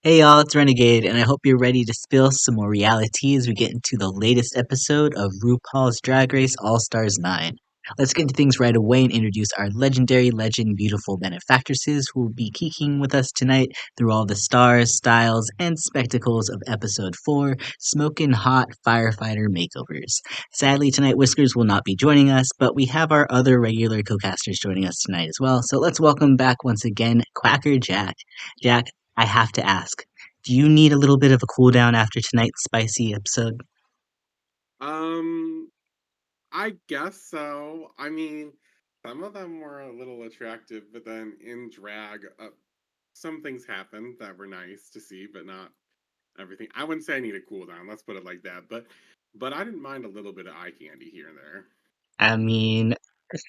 Hey y'all, it's Renegayde, and I hope you're ready to spill some more reality as we get into the latest episode of RuPaul's Drag Race All Stars 9. Let's get into things right away and introduce our legendary, beautiful benefactresses who will be geeking with us tonight through all the stars, styles, and spectacles of episode 4, Smokin' Hot Firefighter Makeovers. Sadly, tonight Whiskers will not be joining us, but we have our other regular co-casters joining us tonight as well, so let's welcome back once again QuackrrJack. Jack, I have to ask, do you need a little bit of a cool down after tonight's spicy episode? Um, I guess so. I mean, some of them were a little attractive, but then in drag, some things happened that were nice to see, but not everything. I wouldn't say I need a cool down, let's put it like that. But I didn't mind a little bit of eye candy here and there. I mean,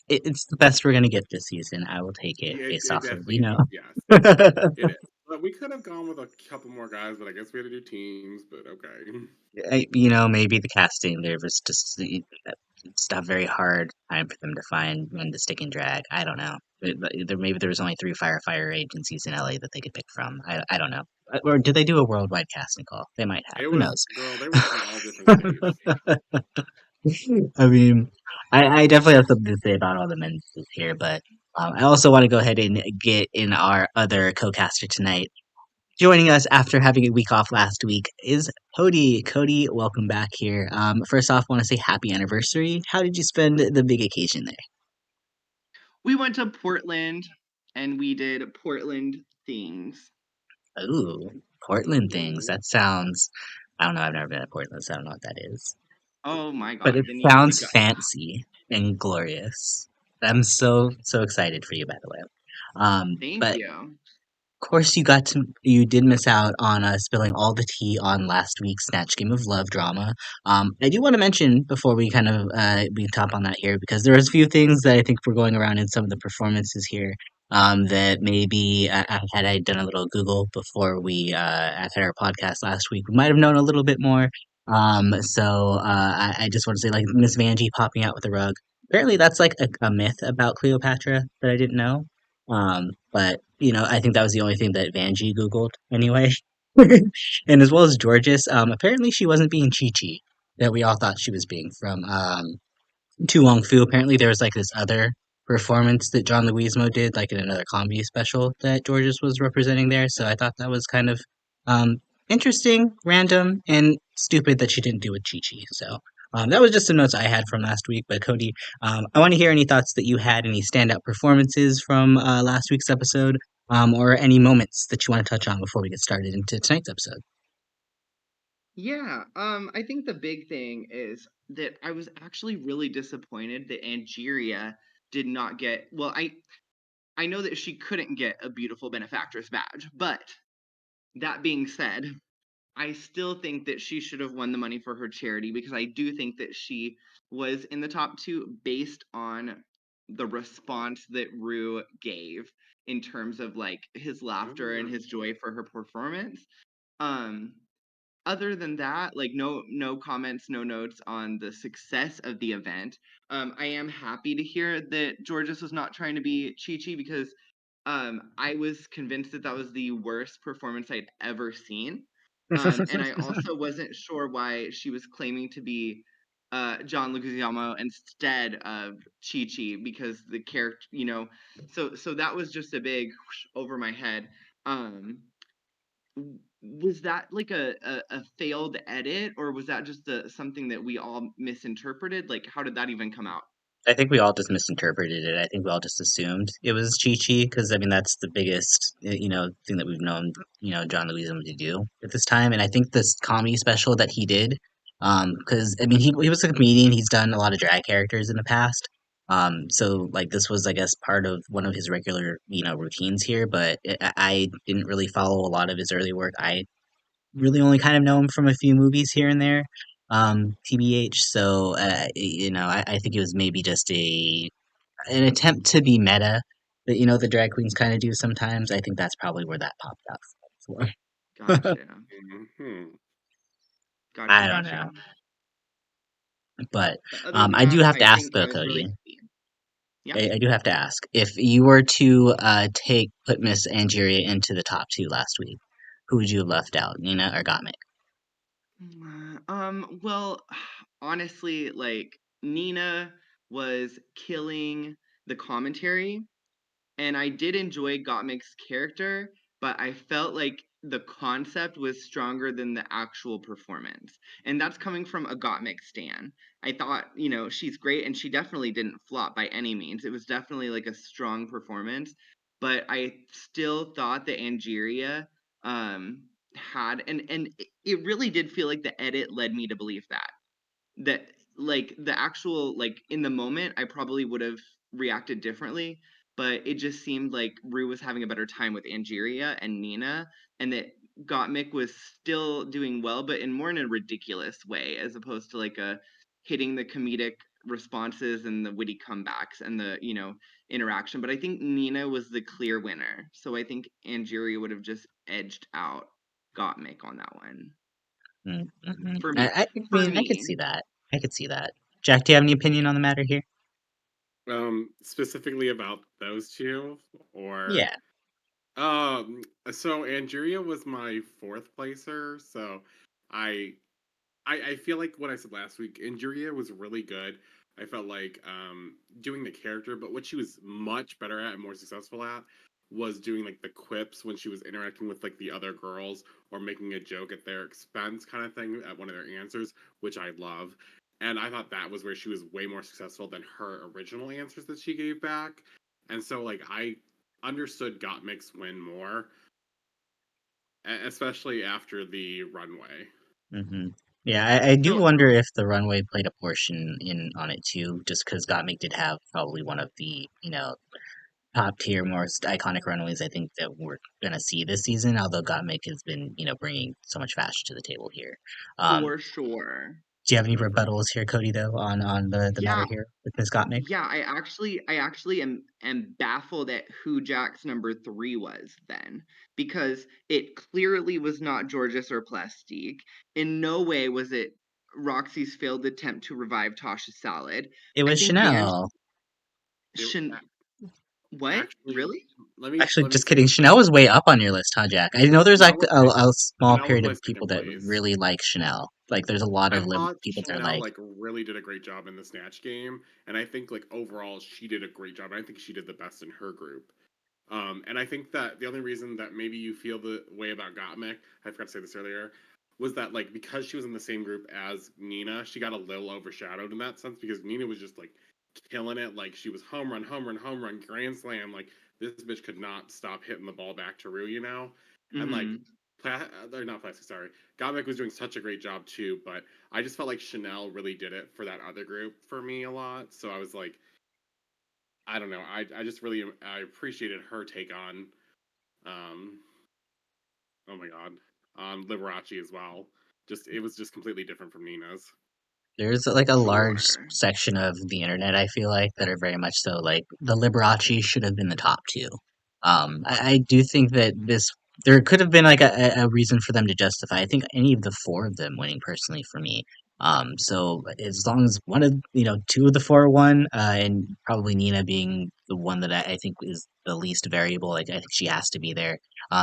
it's the best we're gonna get this season. I will take it Yeah, it, based it off of, definitely is. Yes, it is. But we could have gone with a couple more guys, but I guess we had to do teams. But okay. maybe the casting there was just a very hard time for them to find when to stick and drag. I don't know. Maybe there was only 3 firefighter agencies in LA that they could pick from. I don't know. Or did they do a worldwide casting call? They might have. It Who was, knows? girl, they were from all different states. I mean, I definitely have something to say about all the men's here, but I also want to go ahead and get in our other co-caster tonight. Joining us after having a week off last week is Cody. Cody, welcome back here. First off, want to say happy anniversary. How did you spend the big occasion there? We went to Portland and we did Portland things. Ooh, Portland things. Ooh. That sounds. I don't know. I've never been to Portland, so I don't know what that is. Oh my But god, it then you need to sounds go. fancy and glorious. I'm so excited for you, by the way. Thank But you. course, you did miss out on spilling all the tea on last week's Snatch Game of Love drama. I do want to mention before we kind of we top on that here because there's a few things that I think were going around in some of the performances here. That maybe had I done a little Google before we had our podcast last week, we might have known a little bit more. I just want to say, like Miss Vanjie popping out with a rug. Apparently, that's like a myth about Cleopatra that I didn't know. But I think that was the only thing that Vanjie Googled anyway. And as well as Jorgeous, apparently she wasn't being Chi-Chi that we all thought she was being from Tu Wong Fu. Apparently there was like this other performance that John Leguizamo did, like in another comedy special that Jorgeous was representing there. So I thought that was kind of um, interesting, random, and stupid that she didn't do it Chi-Chi. So that was just some notes I had from last week. But Cody, I want to hear any thoughts that you had, any standout performances from last week's episode, or any moments that you want to touch on before we get started into tonight's episode. Yeah, I think the big thing is that I was actually really disappointed that Angeria did not get, well, I know that she couldn't get a beautiful benefactress badge, but that being said, I still think that she should have won the money for her charity because I do think that she was in the top 2 based on the response that Rue gave in terms of like his laughter and his joy for her performance. Um Other than that, like no comments, no notes on the success of the event. I am happy to hear that Georges was not trying to be Chi-Chi because I was convinced that that was the worst performance I'd ever seen. And I also wasn't sure why she was claiming to be John Leguizamo instead of Chi-Chi because the character, so that was just a big whoosh over my head. Um, was that like a failed edit or was that just something that we all misinterpreted? Like, how did that even come out? I think we all just misinterpreted it. I think we all just assumed it was Chi-Chi because I mean that's the biggest thing that we've known John Leguizamo to do at this time, and I think this comedy special that he did, because I mean he was a comedian. He's done a lot of drag characters in the past, so like this was I guess part of one of his regular routines here. But I didn't really follow a lot of his early work. I really only kind of know him from a few movies here and there, TBH. So, I think it was maybe just an attempt to be meta that the drag queens kind of do sometimes. I think that's probably where that popped up for. Gotcha. Hmm. Gotcha. I don't know, Gotcha. but But other than I do that, have to I ask think though, I was Cody. really happy. Yeah. I do have to ask if you were to put Miss Angeria into the top 2 last week. who would you have left out, Nina or Gottmik? Well, honestly, like Nina was killing the commentary, and I did enjoy Gottmik's character, but I felt like the concept was stronger than the actual performance. And that's coming from a Gottmik stan. I thought, she's great and she definitely didn't flop by any means. It was definitely like a strong performance, but I still thought that Angeria um had and it really did feel like the edit led me to believe that like the actual like in the moment I probably would have reacted differently, but it just seemed like Rue was having a better time with Angeria and Nina, and that Gottmik was still doing well, but in a ridiculous way, as opposed to like a hitting the comedic responses and the witty comebacks and the interaction. But I think Nina was the clear winner, so I think Angeria would have just edged out Gottmik on that one Mm-hmm. for me. I For mean, I could me, see that. I could see that. Jack, do you have any opinion on the matter here? Specifically about those two, or Yeah, um, so Angeria was my fourth placer, so I I feel like what I said last week, Angeria was really good. I felt like doing the character, but what she was much better at and more successful at was doing like the quips when she was interacting with like the other girls or making a joke at their expense kind of thing at one of their answers, which I love. And I thought that was where she was way more successful than her original answers that she gave back. And so like I understood Gottmik's win more, especially after the runway. hmm yeah. I do so wonder if the runway played a portion in on it too, just because Gottmik did have probably one of the top tier, most iconic runways I think that we're gonna see this season. Although Gottmik has been bringing so much fashion to the table here. Um, for sure. do you have any Agreed. rebuttals here, Cody? Though on the matter Yeah, here with Miss Gottmik? yeah, I actually am baffled at who Jack's number 3 was then, because it clearly was not Jorgeous or Plastique. In no way was it Roxy's failed attempt to revive Tasha's salad. It I was think Van Shannel. It, Shan what? actually, Really? Actually, let me just say kidding. this. Chanel was way up on your list, huh, Jack? I know there's like Chanel was a small Chanel was period my of people second that place. really like Chanel. Like, there's a lot I of thought people that are Shannel like, like really did a great job in the snatch game, and I think like overall she did a great job. I think she did the best in her group. And I think that the only reason that maybe you feel the way about Gottmik, I forgot to say this earlier, was that like because she was in the same group as Nina, she got a little overshadowed in that sense because Nina was just like killing it. Like she was home run, home run, home run, grand slam. Like this bitch could not stop hitting the ball back to Rue. And like Mhm. or not plastic, sorry. Gottmik was doing such a great job too, but I just felt like Chanel really did it for that other group for me a lot. So I was like, I don't know. I just really I appreciated her take on um oh my god on Liberace as well. Just it was just completely different from Nina's. there's like a large Sure. section of the internet, I feel like, that are very much so like the Liberace should have been the top two. I do think that there could have been like a reason for them to justify. I think any of the four of them winning personally for me. So as long as one of two of the four won, and probably Nina being the one that I think is the least variable, like I think she has to be there.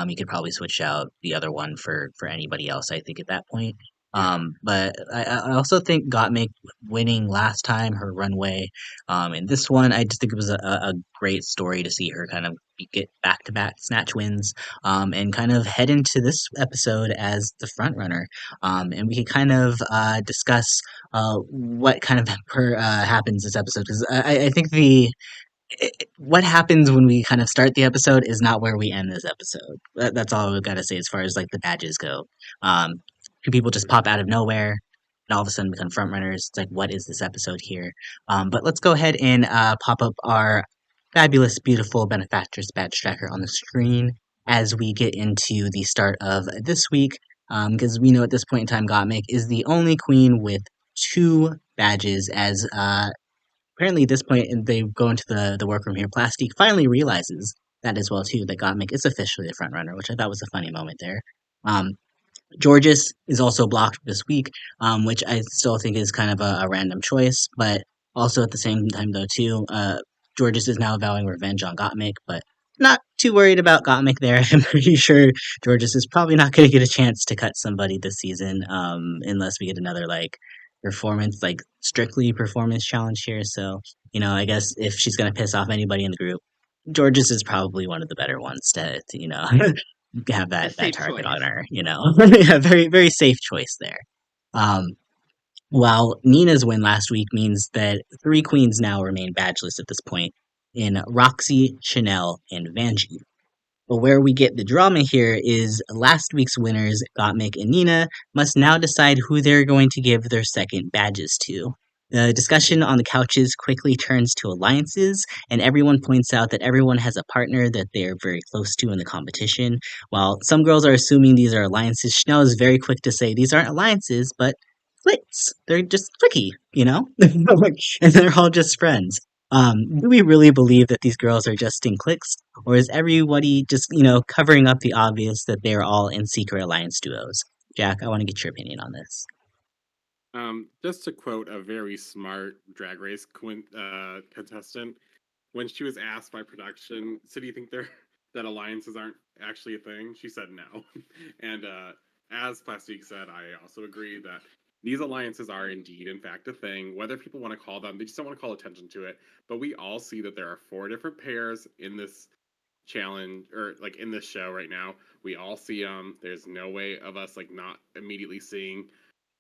You could probably switch out the other one for anybody else. I think at that point. Yeah. But I also think Gottmik winning last time her runway, and this one I just think it was a great story to see her kind of get back to back snatch wins, and kind of head into this episode as the front runner. And we can kind of discuss what kind of happens this episode because I think what happens when we kind of start the episode is not where we end this episode. That's all we've got to say as far as like the badges go. Um, Two people just pop out of nowhere and all of a sudden become front runners. It's like, what is this episode here? But let's go ahead and pop up our fabulous, beautiful Benefactress badge tracker on the screen as we get into the start of this week. Because we know at this point in time, Gottmik is the only queen with two badges as apparently at this point they go into the workroom here. Plastique finally realizes that as well too that Gottmik is officially the front runner, which I thought was a funny moment there. Um, Jorgeous is also blocked this week, which I still think is kind of a random choice, but also at the same time though too, Jorgeous is now vowing revenge on Gottmik, but not too worried about Gottmik there. I'm pretty sure Jorgeous is probably not going to get a chance to cut somebody this season, unless we get another like performance, like strictly performance challenge here. So, I guess if she's going to piss off anybody in the group, Jorgeous is probably one of the better ones to have A that safe target on choice. her. Yeah, very very safe choice there. Um, while Nina's win last week means that three queens now remain badgeless at this point in Roxxxy, Shannel, and Vanjie. But where we get the drama here is last week's winners, Gottmik and Nina, must now decide who they're going to give their second badges to. The discussion on the couches quickly turns to alliances, and everyone points out that everyone has a partner that they are very close to in the competition. While some girls are assuming these are alliances, Chanel is very quick to say these aren't alliances, but cliques. They're just clicky, and they're all just friends. Do we really believe that these girls are just in cliques? Or is everybody just, covering up the obvious that they're all in secret alliance duos? Jack, I want to get your opinion on this. Just to quote a very smart Drag Race contestant, when she was asked by production, "So do you think that alliances aren't actually a thing?" She said no. And as Plastique said, I also agree that these alliances are indeed, in fact, a thing. Whether people want to call them, they just don't want to call attention to it. But we all see that there are 4 different pairs in this challenge, or like in this show right now. We all see them. There's no way of us like not immediately seeing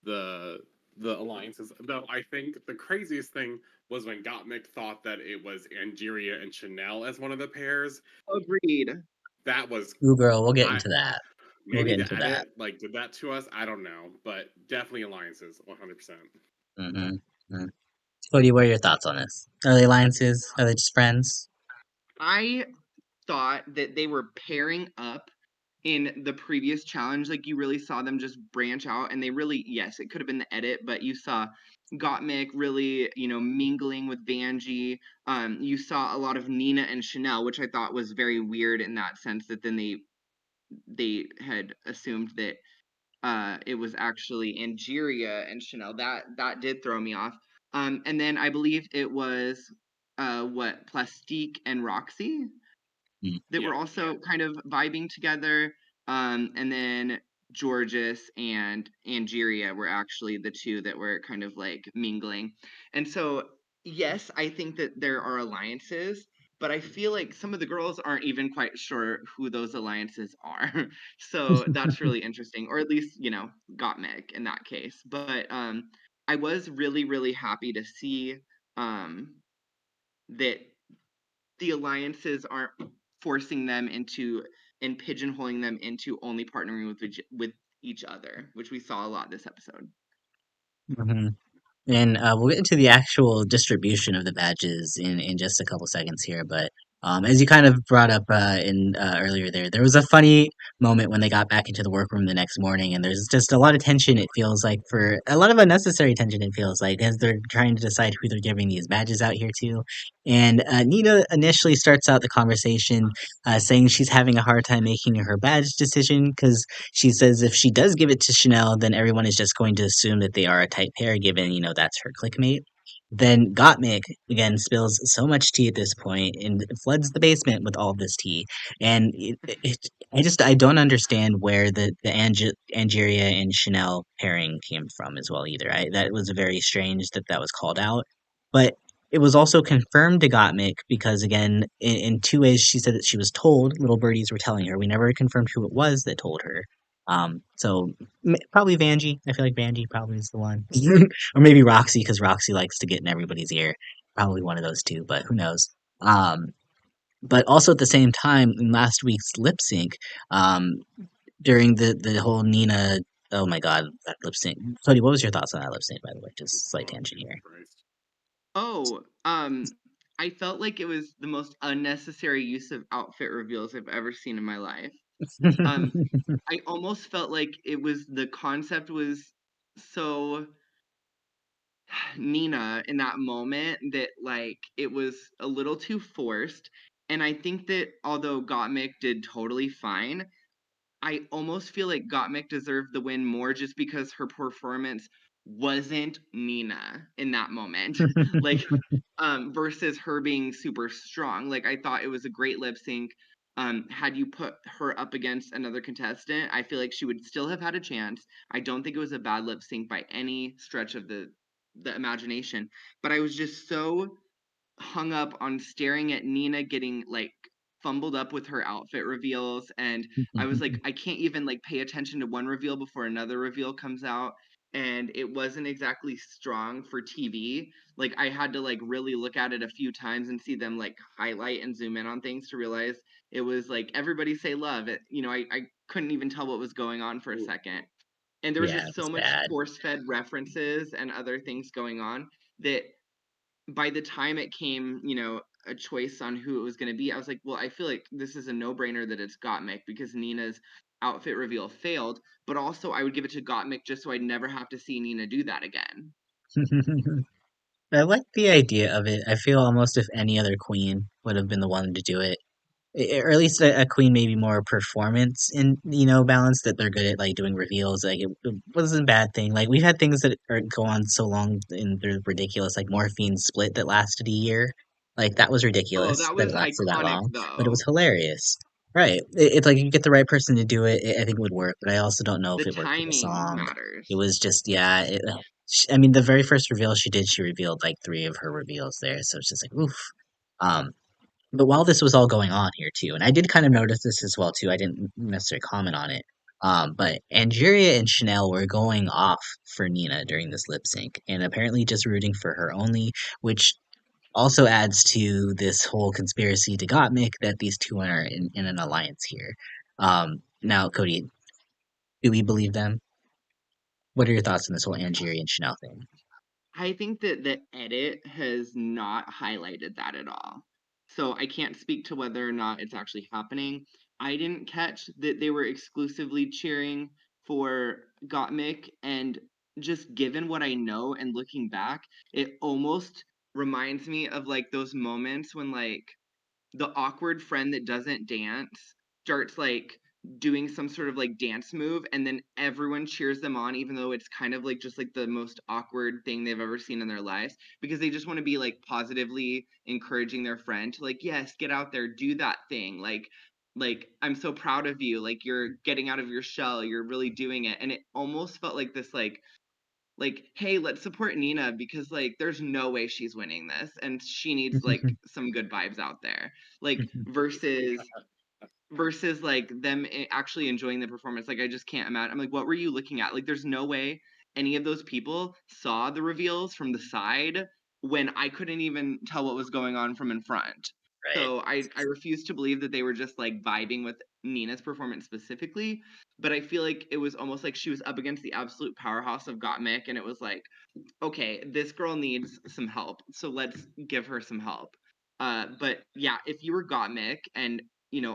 the alliances. Though I think the craziest thing was when Gottmik thought that it was Angeria and Shannel as one of the pairs. Agreed. That was Ooh, girl, we'll get I into that. We'll maybe get the into that. edit like did that to us. I don't know, but definitely alliances, 100%. Mm-hmm. Mm-hmm. Cody, what are your thoughts on this? Are they alliances? Are they just friends? I thought that they were pairing up in the previous challenge. Like, you really saw them just branch out, and they really, yes, it could have been the edit, but you saw Gottmik really, mingling with Vanjie. You saw a lot of Nina and Shannel, which I thought was very weird in that sense that then they had assumed that it was actually Angeria and Shannel. That did throw me off. And then I believe it was what, Plastique and Roxxxy Mm. that Yeah. were also kind of vibing together. And then Jorgeous and Angeria were actually the two that were kind of like mingling. And so, yes, I think that there are alliances, but I feel like some of the girls aren't even quite sure who those alliances are. So that's really interesting, or at least, Gottmik in that case. But I was really, really happy to see um, that the alliances aren't forcing them into and pigeonholing them into only partnering with each other, which we saw a lot this episode. Mm-hmm. And we'll get into the actual distribution of the badges in just a couple seconds here. But as you kind of brought up in earlier there was a funny moment when they got back into the workroom the next morning, and there's just a lot of tension. It feels like for a lot of unnecessary tension. It feels like as they're trying to decide who they're giving these badges out here to. And Nina initially starts out the conversation saying she's having a hard time making her badge decision because she says if she does give it to Chanel, then everyone is just going to assume that they are a tight pair, given, that's her clickmate. Then Gottmik, again, spills so much tea at this point and floods the basement with all of this tea. And I don't understand where the Angeria and Chanel pairing came from as well either. That was very strange that was called out. But it was also confirmed to Gottmik because, again, in two ways, she said that she was told, little birdies were telling her. We never confirmed who it was that told her. So probably Vanjie. I feel like Vanjie probably is the one. Or maybe Roxxxy, because Roxxxy likes to get in everybody's ear. Probably one of those two, but who knows? But also at the same time, in last week's lip sync, during the whole Nina, oh my god, that lip sync. Cody, what was your thoughts on that lip sync, by the way? Just slight Oh, tangent Jesus here. Christ. Oh, I felt like it was the most unnecessary use of outfit reveals I've ever seen in my life. Um, I almost felt like the concept was so Nina in that moment that like it was a little too forced. And I think that although Gottmik did totally fine, I almost feel like Gottmik deserved the win more just because her performance wasn't Nina in that moment. Like versus her being super strong. Like, I thought it was a great lip sync. Had you put her up against another contestant, I feel like she would still have had a chance. I don't think it was a bad lip sync by any stretch of the imagination, but I was just so hung up on staring at Nina getting like fumbled up with her outfit reveals, and I was like, I can't even like pay attention to one reveal before another reveal comes out, and it wasn't exactly strong for TV. Like I had to like really look at it a few times and see them like highlight and zoom in on things to realize it was like everybody say love. I couldn't even tell what was going on for a second. And there was Yeah, it just so was much bad. force-fed references and other things going on that by the time it came, a choice on who it was going to be, I was like, well, I feel like this is a no-brainer that it's Gottmik because Nina's outfit reveal failed, but also I would give it to Gottmik just so I'd never have to see Nina do that again. I like the idea of it. I feel almost if any other queen would have been the one to do it, or at least a queen maybe more performance in balance that they're good at like doing reveals. Like it wasn't a bad thing. Like we've had things that go on so long and they're ridiculous, like Morphine Split that lasted a year. Like that was Oh, ridiculous that that was it lasted that iconic long, but it was though. hilarious. Right. It's like you get the right person to do it, I think it would work, but I also don't know if The it worked for the timing song. It matters. was just, yeah. I mean, the very first reveal she did, she revealed like three of her reveals there, so it's just like, oof. Um, but while this was all going on here too, and I did kind of notice this as well too, I didn't necessarily comment on it. But Angeria and Shannel were going off for Nina during this lip sync, and apparently just rooting for her only, which also adds to this whole conspiracy to Gottmik that these two are in an alliance here. Now, Cody, do we believe them? What are your thoughts on this whole Angeria and Shannel thing? I think that the edit has not highlighted that at all. So I can't speak to whether or not it's actually happening. I didn't catch that they were exclusively cheering for Gottmik, and just given what I know and looking back, it almost reminds me of like those moments when like the awkward friend that doesn't dance starts like doing some sort of like dance move, and then everyone cheers them on even though it's kind of like just like the most awkward thing they've ever seen in their lives, because they just want to be like positively encouraging their friend to like, yes, get out there, do that thing, like I'm so proud of you, like you're getting out of your shell, you're really doing it. And it almost felt like this like, hey, let's support Nina because like there's no way she's winning this and she needs like some good vibes out there. Like versus like them actually enjoying the performance. Like I just can't imagine. I'm like, what were you looking at? Like there's no way any of those people saw the reveals from the side when I couldn't even tell what was going on from in front. Right. So I refuse to believe that they were just like vibing with Nina's performance specifically, but I feel like it was almost like she was up against the absolute powerhouse of Gottmik, and it was like, okay, this girl needs some help, so let's give her some help. But yeah, if you were Gottmik and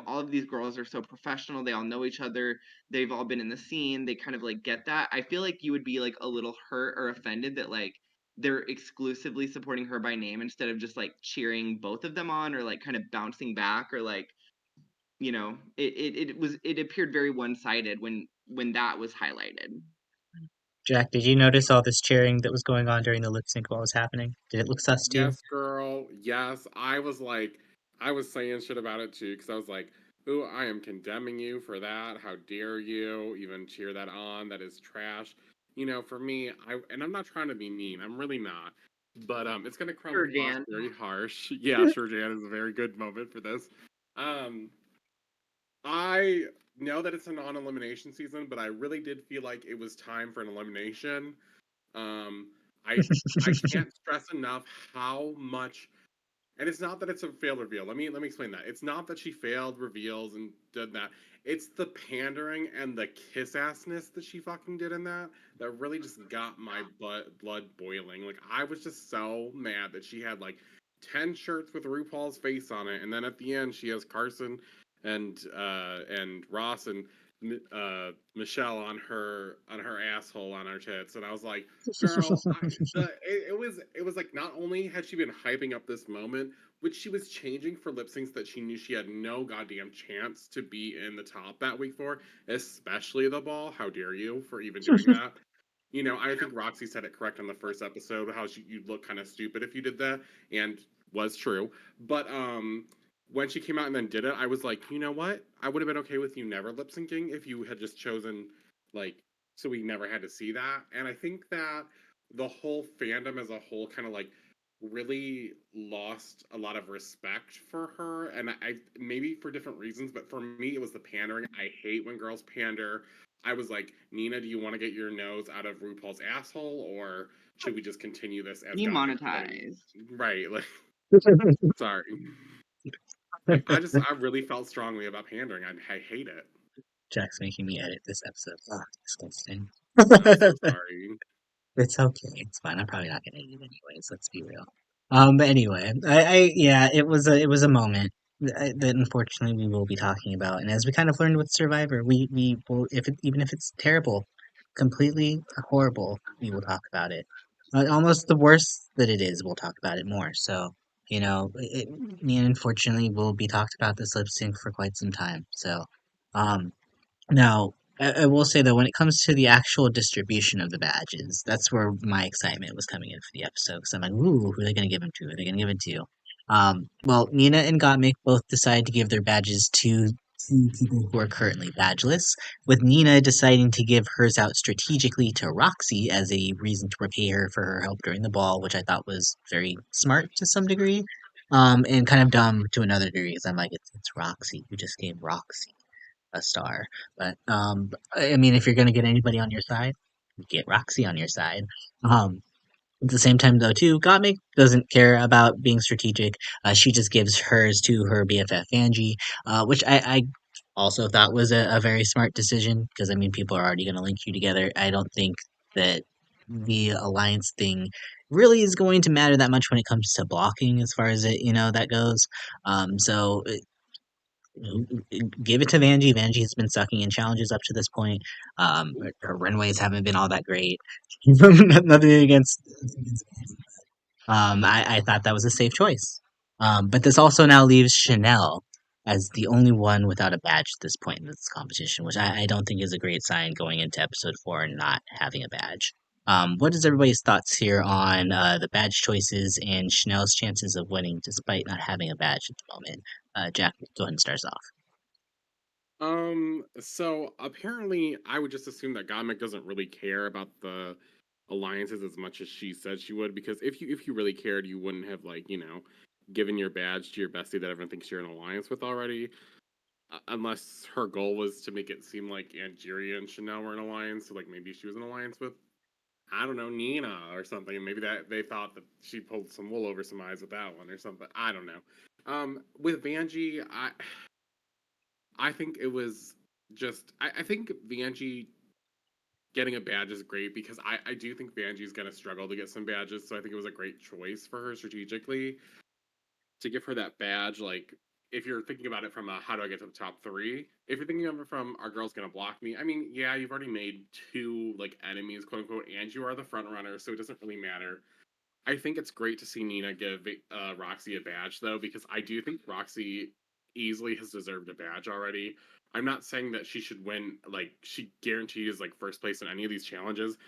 all of these girls are so professional, they all know each other, they've all been in the scene, they kind of like get that. I feel like you would be like a little hurt or offended that like they're exclusively supporting her by name instead of just like cheering both of them on or like kind of bouncing back or like it appeared very one-sided when that was highlighted. Jack, did you notice all this cheering that was going on during the lip sync while it was happening? Did it look sus to you? Yes, girl. Yes, I was like, I was saying shit about it too because I was like, "Ooh, I am condemning you for that. How dare you even cheer that on? That is trash." For me, and I'm not trying to be mean. I'm really not. But it's gonna come Sure, across Jan. very harsh. Yeah, sure, Jan is a very good moment for this. Um, I know that it's a non-elimination season, but I really did feel like it was time for an elimination. Um, I I can't stress enough how much, and it's not that it's a failed reveal. Let me explain that. It's not that she failed reveals and did that. It's the pandering and the kiss assness that she fucking did in that really just got my blood boiling. Like I was just so mad that she had like 10 shirts with RuPaul's face on it, and then at the end she has Carson and Ross and Michelle on her asshole on her tits, and I was like, girl, it was like not only had she been hyping up this moment, which she was changing for lip syncs that she knew she had no goddamn chance to be in the top that week for, especially the ball. How dare you for even doing that? I think Roxxxy said it correct on the first episode, how you'd look kind of stupid if you did that, and was true. But when she came out and then did it, I was like, you know what? I would have been okay with you never lip syncing if you had just chosen, like, so we never had to see that. And I think that the whole fandom as a whole kind of like really lost a lot of respect for her. And I maybe for different reasons, but for me, it was the pandering. I hate when girls pander. I was like, Nina, do you want to get your nose out of RuPaul's asshole, or should we just continue this as Gottmik wanting? Demonetized. Right, like, sorry. Like I really felt strongly about pandering. I hate it. Jack's making me edit this episode. Ah, disgusting. I'm so sorry. It's okay. It's fine. I'm probably not gonna eat it anyways. Let's be real. But anyway, yeah, it was a moment that unfortunately we will be talking about, and as we kind of learned with Survivor, we will even if it's terrible, completely horrible, we will talk about it. Almost the worse that it is, we'll talk about it more. So me unfortunately will be talked about this lip sync for quite some time. So, um, now, I will say though, when it comes to the actual distribution of the badges, that's where my excitement was coming in for the episode. Because I'm like, ooh, who are they going to give them to? Who are they going to give it to? Well, Nina and Gottmik both decided to give their badges to two people who are currently badgeless, with Nina deciding to give hers out strategically to Roxxxy as a reason to repay her for her help during the ball, which I thought was very smart to some degree, and kind of dumb to another degree. Because I'm like, it's Roxxxy. You just gave Roxxxy a star. But I mean, if you're gonna get anybody on your side, get Roxxxy on your side. Um, at the same time, though, too, Gottmik doesn't care about being strategic. She just gives hers to her BFF Vanjie, which I also thought was a very smart decision because I mean, people are already gonna link you together. I don't think that the alliance thing really is going to matter that much when it comes to blocking as far as that goes. So give it to Vanjie. Vanjie has been sucking in challenges up to this point. Her runways haven't been all that great. Nothing against. I thought that was a safe choice. But this also now leaves Shannel as the only one without a badge at this point in this competition, which I don't think is a great sign going into episode 4 and not having a badge. What is everybody's thoughts here on the badge choices and Chanel's chances of winning despite not having a badge at the moment? Jack, go ahead and start us off. So apparently I would just assume that Gottmik doesn't really care about the alliances as much as she said she would, because if you really cared, you wouldn't have, like, given your badge to your bestie that everyone thinks you're in an alliance with already. Unless her goal was to make it seem like Angeria and Shannel were in alliance, so like maybe she was in alliance with, I don't know, Nina or something, and maybe that they thought that she pulled some wool over some eyes with that one or something. I don't know. With Vanjie, I think it was just I think Vanjie getting a badge is great because I do think Vanjie's gonna struggle to get some badges, so I think it was a great choice for her strategically to give her that badge. Like, if you're thinking about it from a how do I get to the top three, if you're thinking of it from our girl's gonna block me, I mean, yeah, you've already made two like enemies, quote unquote, and you are the front runner, so it doesn't really matter. I think it's great to see Nina give Roxxxy a badge, though, because I do think Roxxxy easily has deserved a badge already. I'm not saying that she should win, like, she guarantees, like, first place in any of these challenges.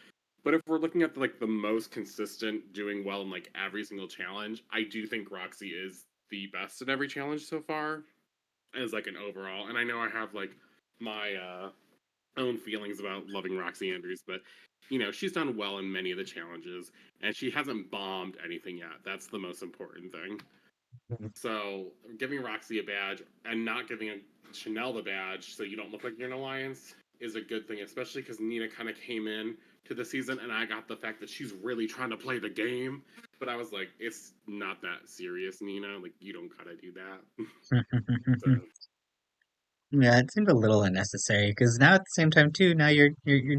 But if we're looking at, like, the most consistent, doing well in, like, every single challenge, I do think Roxxxy is the best in every challenge so far, as, like, an overall. And I know I have, like, my, own feelings about loving Roxxxy Andrews, but she's done well in many of the challenges, and she hasn't bombed anything yet. That's the most important thing. So giving Roxxxy a badge and not giving Shannel the badge so you don't look like you're in alliance is a good thing, especially because Nina kind of came in to the season, and I got the fact that she's really trying to play the game. But I was like, it's not that serious, Nina. Like, you don't gotta do that. So Yeah, it seemed a little unnecessary because now at the same time too, now you're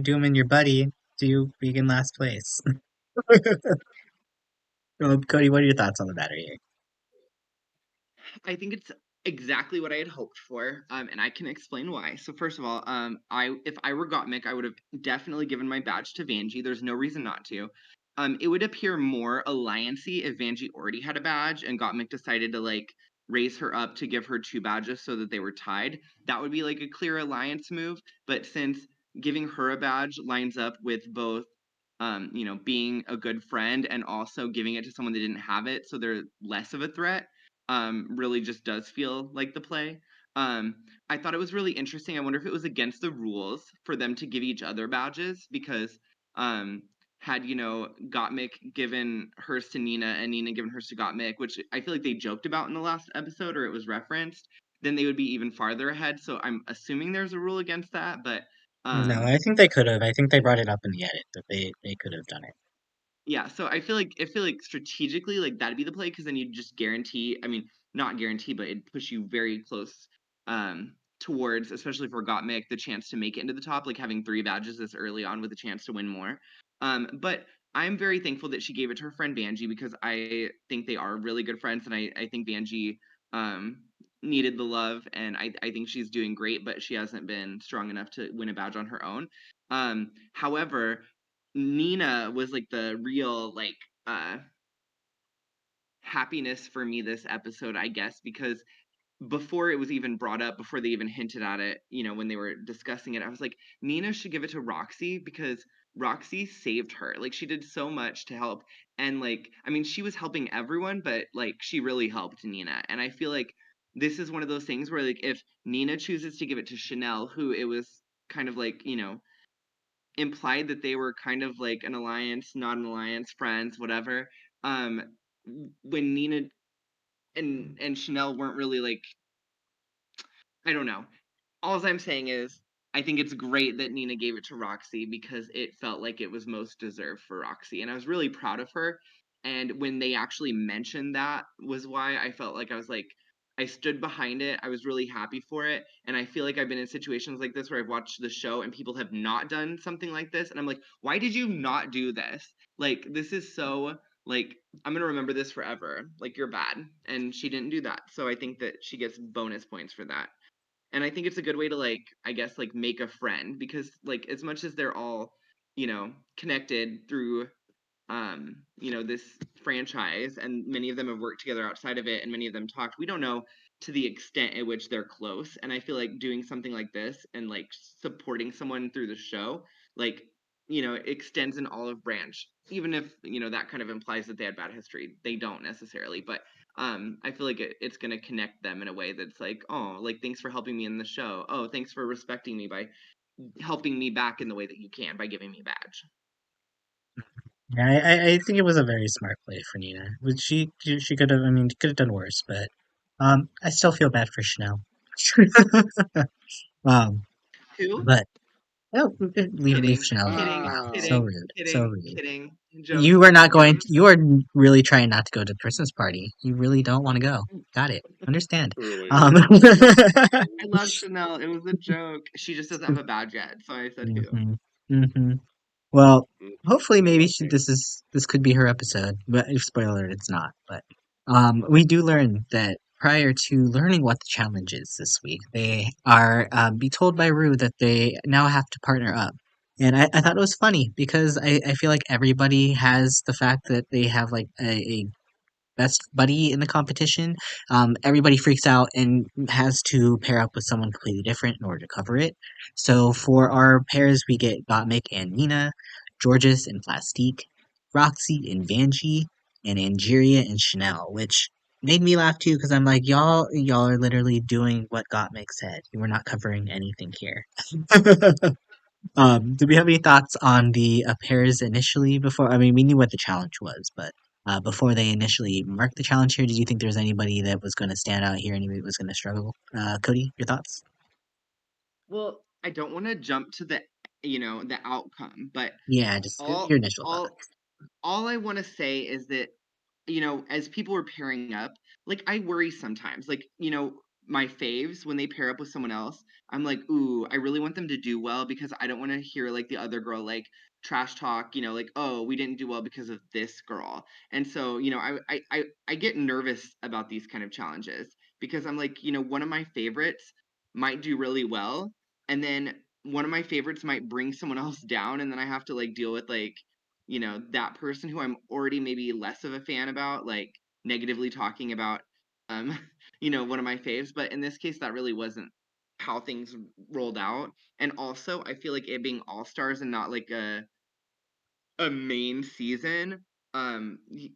dooming your buddy to being in last place. Well, Cody, what are your thoughts on the battery? I think it's exactly what I had hoped for, and I can explain why. So first of all, if I were Gottmik, I would have definitely given my badge to Vanjie. There's no reason not to. It would appear more alliancey if Vanjie already had a badge and Gottmik decided to like raise her up to give her two badges so that they were tied. That would be like a clear alliance move. But since giving her a badge lines up with both being a good friend and also giving it to someone that didn't have it, so they're less of a threat. really just does feel like the play. Um, I thought it was really interesting. I wonder if it was against the rules for them to give each other badges because um, had Gottmik given hers to Nina and Nina given hers to Gottmik, which I feel like they joked about in the last episode or it was referenced, then they would be even farther ahead. So I'm assuming there's a rule against that, but No, um, I think they could have. I think they brought it up in the edit that they could have done it. yeah, so I feel like strategically, like, that'd be the play because then you just guarantee, I mean, not guarantee, but it'd push you very close towards, especially for Gottmik, the chance to make it into the top, like having 3 badges this early on with a chance to win more. But I'm very thankful that she gave it to her friend Vanjie because I think they are really good friends, and I think Vanjie um needed the love, and I think she's doing great, but she hasn't been strong enough to win a badge on her own. However, Nina was like the real uh happiness for me this episode, I guess, because before it was even brought up, before they even hinted at it, when they were discussing it, I was like, Nina should give it to Roxxxy because Roxxxy saved her. Like she did so much to help. And like, I mean, she was helping everyone, but like she really helped Nina. And I feel like this is one of those things where like if Nina chooses to give it to Shannel, who it was kind of like, implied that they were kind of like an alliance, not an alliance, friends, whatever. Um, when Nina and Chanel weren't really like, I don't know. All I'm saying is I think it's great that Nina gave it to Roxxxy because it felt like it was most deserved for Roxxxy, and I was really proud of her. And when they actually mentioned that was why I felt like I was like I stood behind it. I was really happy for it, and I feel like I've been in situations like this where I've watched the show and people have not done something like this, and I'm like, why did you not do this? Like this is so like I'm gonna remember this forever. Like you're bad, and she didn't do that, so I think that she gets bonus points for that. And I think it's a good way to like I guess like make a friend because like as much as they're all connected through this franchise and many of them have worked together outside of it and many of them talked, we don't know to the extent at which they're close. And I feel like doing something like this and like supporting someone through the show like extends an olive branch, even if that kind of implies that they had bad history. They don't necessarily, but I feel like it's going to connect them in a way that's like, oh, like thanks for helping me in the show, oh thanks for respecting me by helping me back in the way that you can by giving me a badge. Yeah, I think it was a very smart play for Nina. Which she could have, I mean, could have done worse, but I still feel bad for Chanel. um, Who? but oh, leave Kidding, Chanel alone. kidding, Wow, so Wow. kidding, rude, so kidding, rude. kidding. You Jokes, were not going. jokes. You are really trying not to go to the Christmas party. You really don't want to go. Got it. Understand. Truly. Um, I love Chanel. It was a joke. She just doesn't have a badge yet, so I said who. hmm hmm Well, Mm, hopefully, I maybe love pink. this could be her episode. But spoiler, it's not. But we do learn that prior to learning what the challenge is this week, they are be told by Rue that they now have to partner up. And I thought it was funny because I feel like everybody has the fact that they have like a best buddy in the competition. Everybody freaks out and has to pair up with someone completely different in order to cover it. So for our pairs, we get Gottmik and Nina, Jorgeous and Plastique, Roxxxy and Vanjie, and Angeria and Shannel, which made me laugh too because I'm like, y'all are literally doing what Gottmik said. You were not covering anything here. Do we have any thoughts on the pairs initially before? I mean, we knew what the challenge was, but before they initially marked the challenge here, did you think there was anybody that was going to stand out here, anybody that was going to struggle? Cody, your thoughts? Well, I don't want to jump to the outcome, but Yeah, just your all initial all thoughts. all I want to say is that as people are pairing up, like I worry sometimes. Like, my faves when they pair up with someone else, I'm like, ooh, I really want them to do well because I don't want to hear like the other girl like trash talk, like, oh, we didn't do well because of this girl. And so, I get nervous about these kind of challenges because I'm like, one of my favorites might do really well, and then one of my favorites might bring someone else down, and then I have to like deal with like that person who I'm already maybe less of a fan about, like negatively talking about, um, one of my faves. But in this case, that really wasn't how things rolled out. And also, I feel like it being all stars and not like a main season,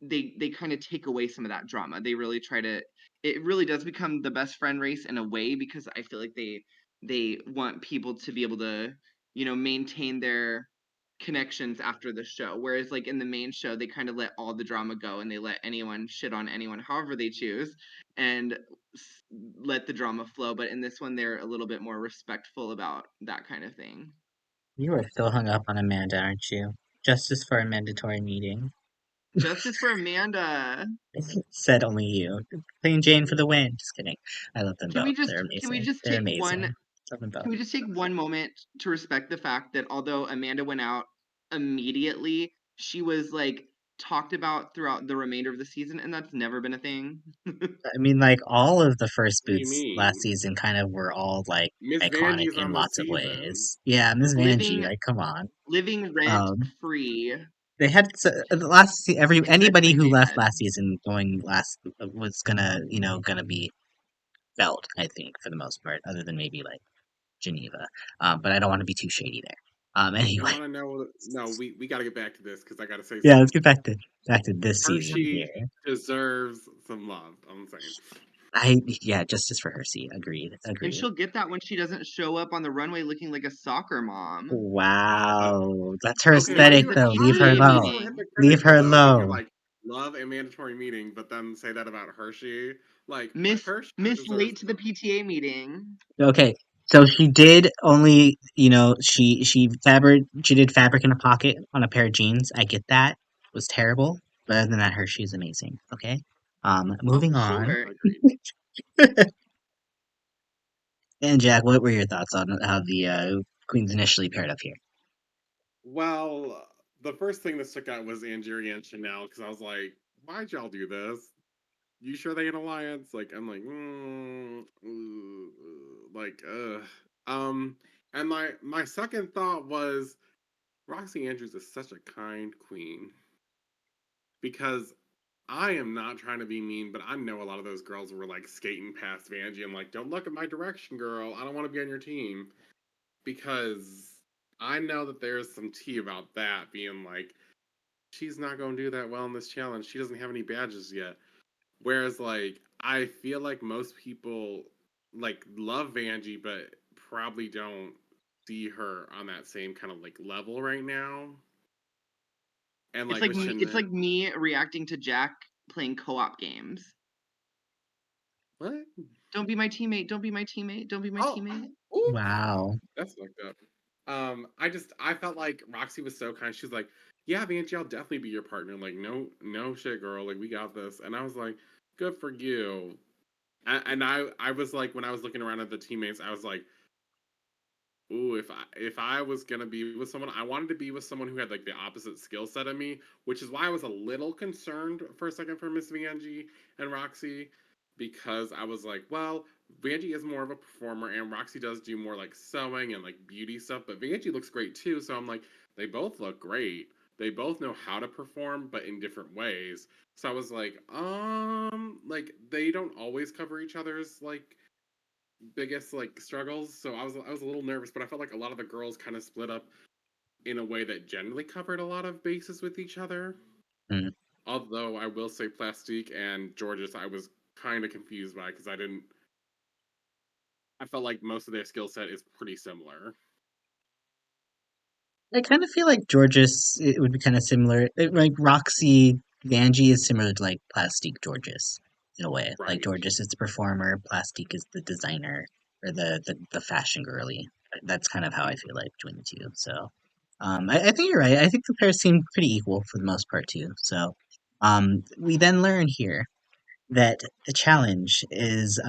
they kind of take away some of that drama. They really try to. It really does become the best friend race in a way, because I feel like they want people to be able to, maintain their connections after the show. Whereas like in the main show, they kind of let all the drama go and they let anyone shit on anyone however they choose, and let the drama flow. But in this one, they're a little bit more respectful about that kind of thing. You are still hung up on Amanda, aren't you? Justice for a mandatory meeting. Justice for Amanda. Said only you. Plain Jane for the win. Just kidding. I love them Can we both. just They're can we amazing. just They're take one amazing. Love them both. Can we just take one moment to respect the fact that although Amanda went out immediately, she was like talked about throughout the remainder of the season, and that's never been a thing. I mean, like, all of the first What do you boots last mean? season kind of were all, like, Miss iconic Vanjie's in on the lots of season. ways. Yeah, Miss Vanjie, living like, come on. living rent Um, free, they had the last except anybody by who left J-Head. last season going last was gonna be felt, I think, for the most part, other than maybe like Geneva. But I don't want to be too shady there. You Anyway, want to know? No, we got to get back to this because I got to say yeah, let's something. get back to this season here. Hershey deserves some love. I'm saying. Yeah, justice for Hersey. Agreed. And Agreed. she'll get that when she doesn't show up on the runway looking like a soccer mom. Uh, Wow, that's her okay, why are aesthetic Leaving the you though. Leave why are her PTA you being alone. so meeting. Leave hypocritical her though? When you're alone. like love a mandatory meeting, but then say that about Hershey. Like Miss Hershey Miss deserves late to the love. PTA meeting. Okay, so she did only, she did fabric in a pocket on a pair of jeans. I get that. It was terrible, but other than that, Hershey's amazing. Okay, Oh, moving on. sure. Agreed. And Jack, what were your thoughts on how the queens initially paired up here? Well, the first thing that stuck out was Angeria and Shannel because I was like, why'd y'all do this? You sure they an alliance? Like, I'm like, like, Um, and my second thought was Roxy Andrews is such a kind queen because I am not trying to be mean, but I know a lot of those girls were like skating past Vanjie and like, don't look in my direction, girl. I don't want to be on your team because I know that there's some tea about that being like, she's not going to do that well in this challenge. She doesn't have any badges yet. Whereas, like, I feel like most people like love Vanjie, but probably don't see her on that same kind of like level right now. And It's like like with it's Chanel, like me reacting to Jack playing co-op games. what? Don't be my teammate. Don't be my teammate. Don't be my Oh, teammate. oops, Wow. that's fucked up. I felt like Roxy was so kind. She was like, "Yeah, Vanjie, I'll definitely be your partner." Like, no, no shit, girl. Like, we got this. And I was like, "Good for you." And I was like, when I was looking around at the teammates, I was like, ooh, if I was gonna be with someone, I wanted to be with someone who had like the opposite skill set of me, which is why I was a little concerned for a second for Miss Vanjie and Roxy, because I was like, well, Vanjie is more of a performer, and Roxy does do more like sewing and like beauty stuff, but Vanjie looks great too. So I'm like, they both look great. They both know how to perform, but in different ways. So I was like they don't always cover each other's like biggest like struggles. So I was a little nervous, but I felt like a lot of the girls kind of split up in a way that generally covered a lot of bases with each other. Mm. Although I will say Plastique and Jorgeous, I was kind of confused by because I didn't. I felt like most of their skill set is pretty similar. I kind of feel like Georges it would be kind of similar. Like Roxy Vanjie is similar to like Plastique Georges in a way. Like Right. Georges is the performer, Plastique is the designer or the fashion girly. That's kind of how I feel like between the two. So I think you're right. I think the pairs seem pretty equal for the most part too. So we then learn here that the challenge is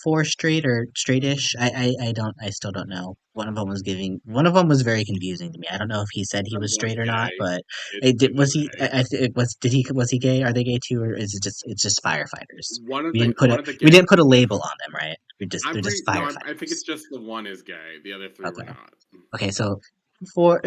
four straight or straightish. I still don't know. One of them was very confusing to me. I don't know if he said he One of was them was straight or not, gay. but It was did he? say It was did he was he gay? Are they gay too, or is it's just firefighters? one of the We gay. didn't put a label on them, right? I'm They're just pretty no. I think it's firefighters. just the one is gay. The other three were Okay. not. Okay, so four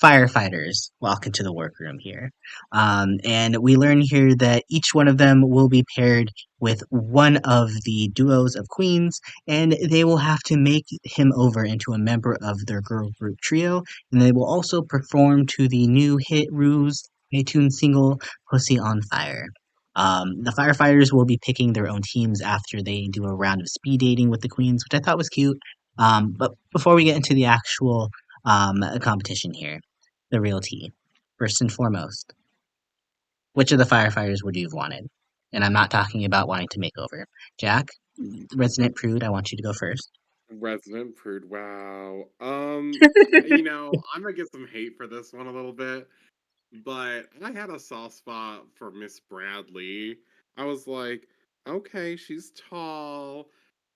firefighters walk into the workroom here, and we learn here that each one of them will be paired with one of the duos of queens, and they will have to make him over into a member of their girl group trio, and they will also perform to the new hit Ru's tune single Pussy on Fire. The firefighters will be picking their own teams after they do a round of speed dating with the queens, which I thought was cute. But before we get into the actual competition here, the real tea. First and foremost, which of the firefighters would you have wanted? And I'm not talking about wanting to make over. Jack, resident prude, I want you to go first. Resident prude. Wow. I'm gonna get some hate for this one a little bit, but I had a soft spot for Miss Bradley. I was like, okay, she's tall.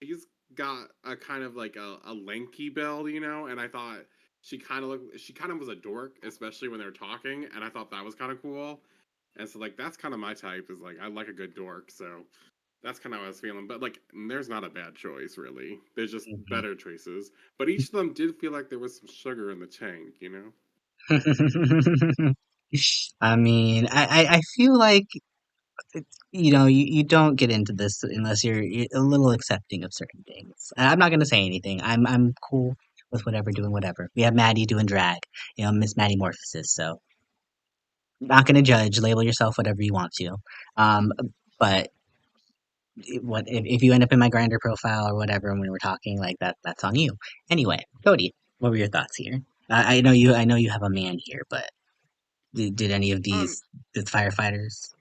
She's got a kind of like a lanky build, and I thought she kind of was a dork, especially when they were talking, and I thought that was kind of cool. And so like that's kind of my type is like I like a good dork, so that's kind of how I was feeling. But like there's not a bad choice really. There's just Mhm. better choices. But each of them did feel like there was some sugar in the tank. I mean, I feel like you don't get into this unless you're a little accepting of certain things. And I'm not gonna say anything. I'm cool with whatever doing whatever. We have Maddie doing drag, Miss Maddie Morphosis. So not gonna judge. Label yourself whatever you want to. Um, but what if you end up in my grinder profile or whatever when we're talking like that? That's on you. Anyway, Cody, what were your thoughts here? I know you. I know you have a man here, but did any of Um, these the firefighters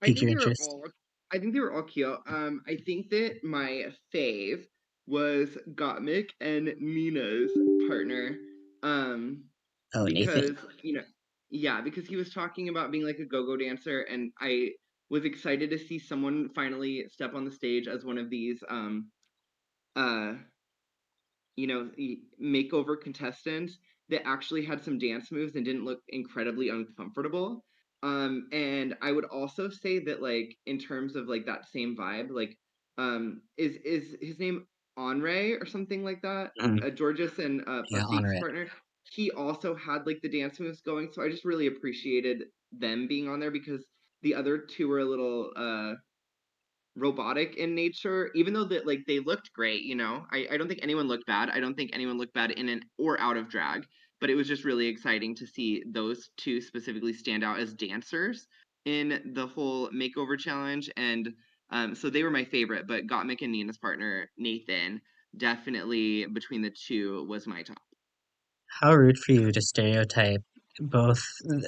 I pique think your they were interest? all I think they were all cute. I think that my fave was Gottmik and Nina's partner. Um, Oh, Nathan. because, yeah, because he was talking about being like a go-go dancer, and I was excited to see someone finally step on the stage as one of these uh makeover contestants that actually had some dance moves and didn't look incredibly uncomfortable. And I would also say that like in terms of like that same vibe, like is his name Henri or something like that? Mhm. Jorgeous and Yeah, honor Plastique's it. partner. He also had like the dance moves going, so I just really appreciated them being on there because the other two were a little robotic in nature, even though that like they looked great. I don't think anyone looked bad. I don't think anyone looked bad in an or out of drag, but it was just really exciting to see those two specifically stand out as dancers in the whole makeover challenge. And so they were my favorite, but Gottmik and Nina's partner Nathan, definitely between the two, was my top. How rude for you to stereotype both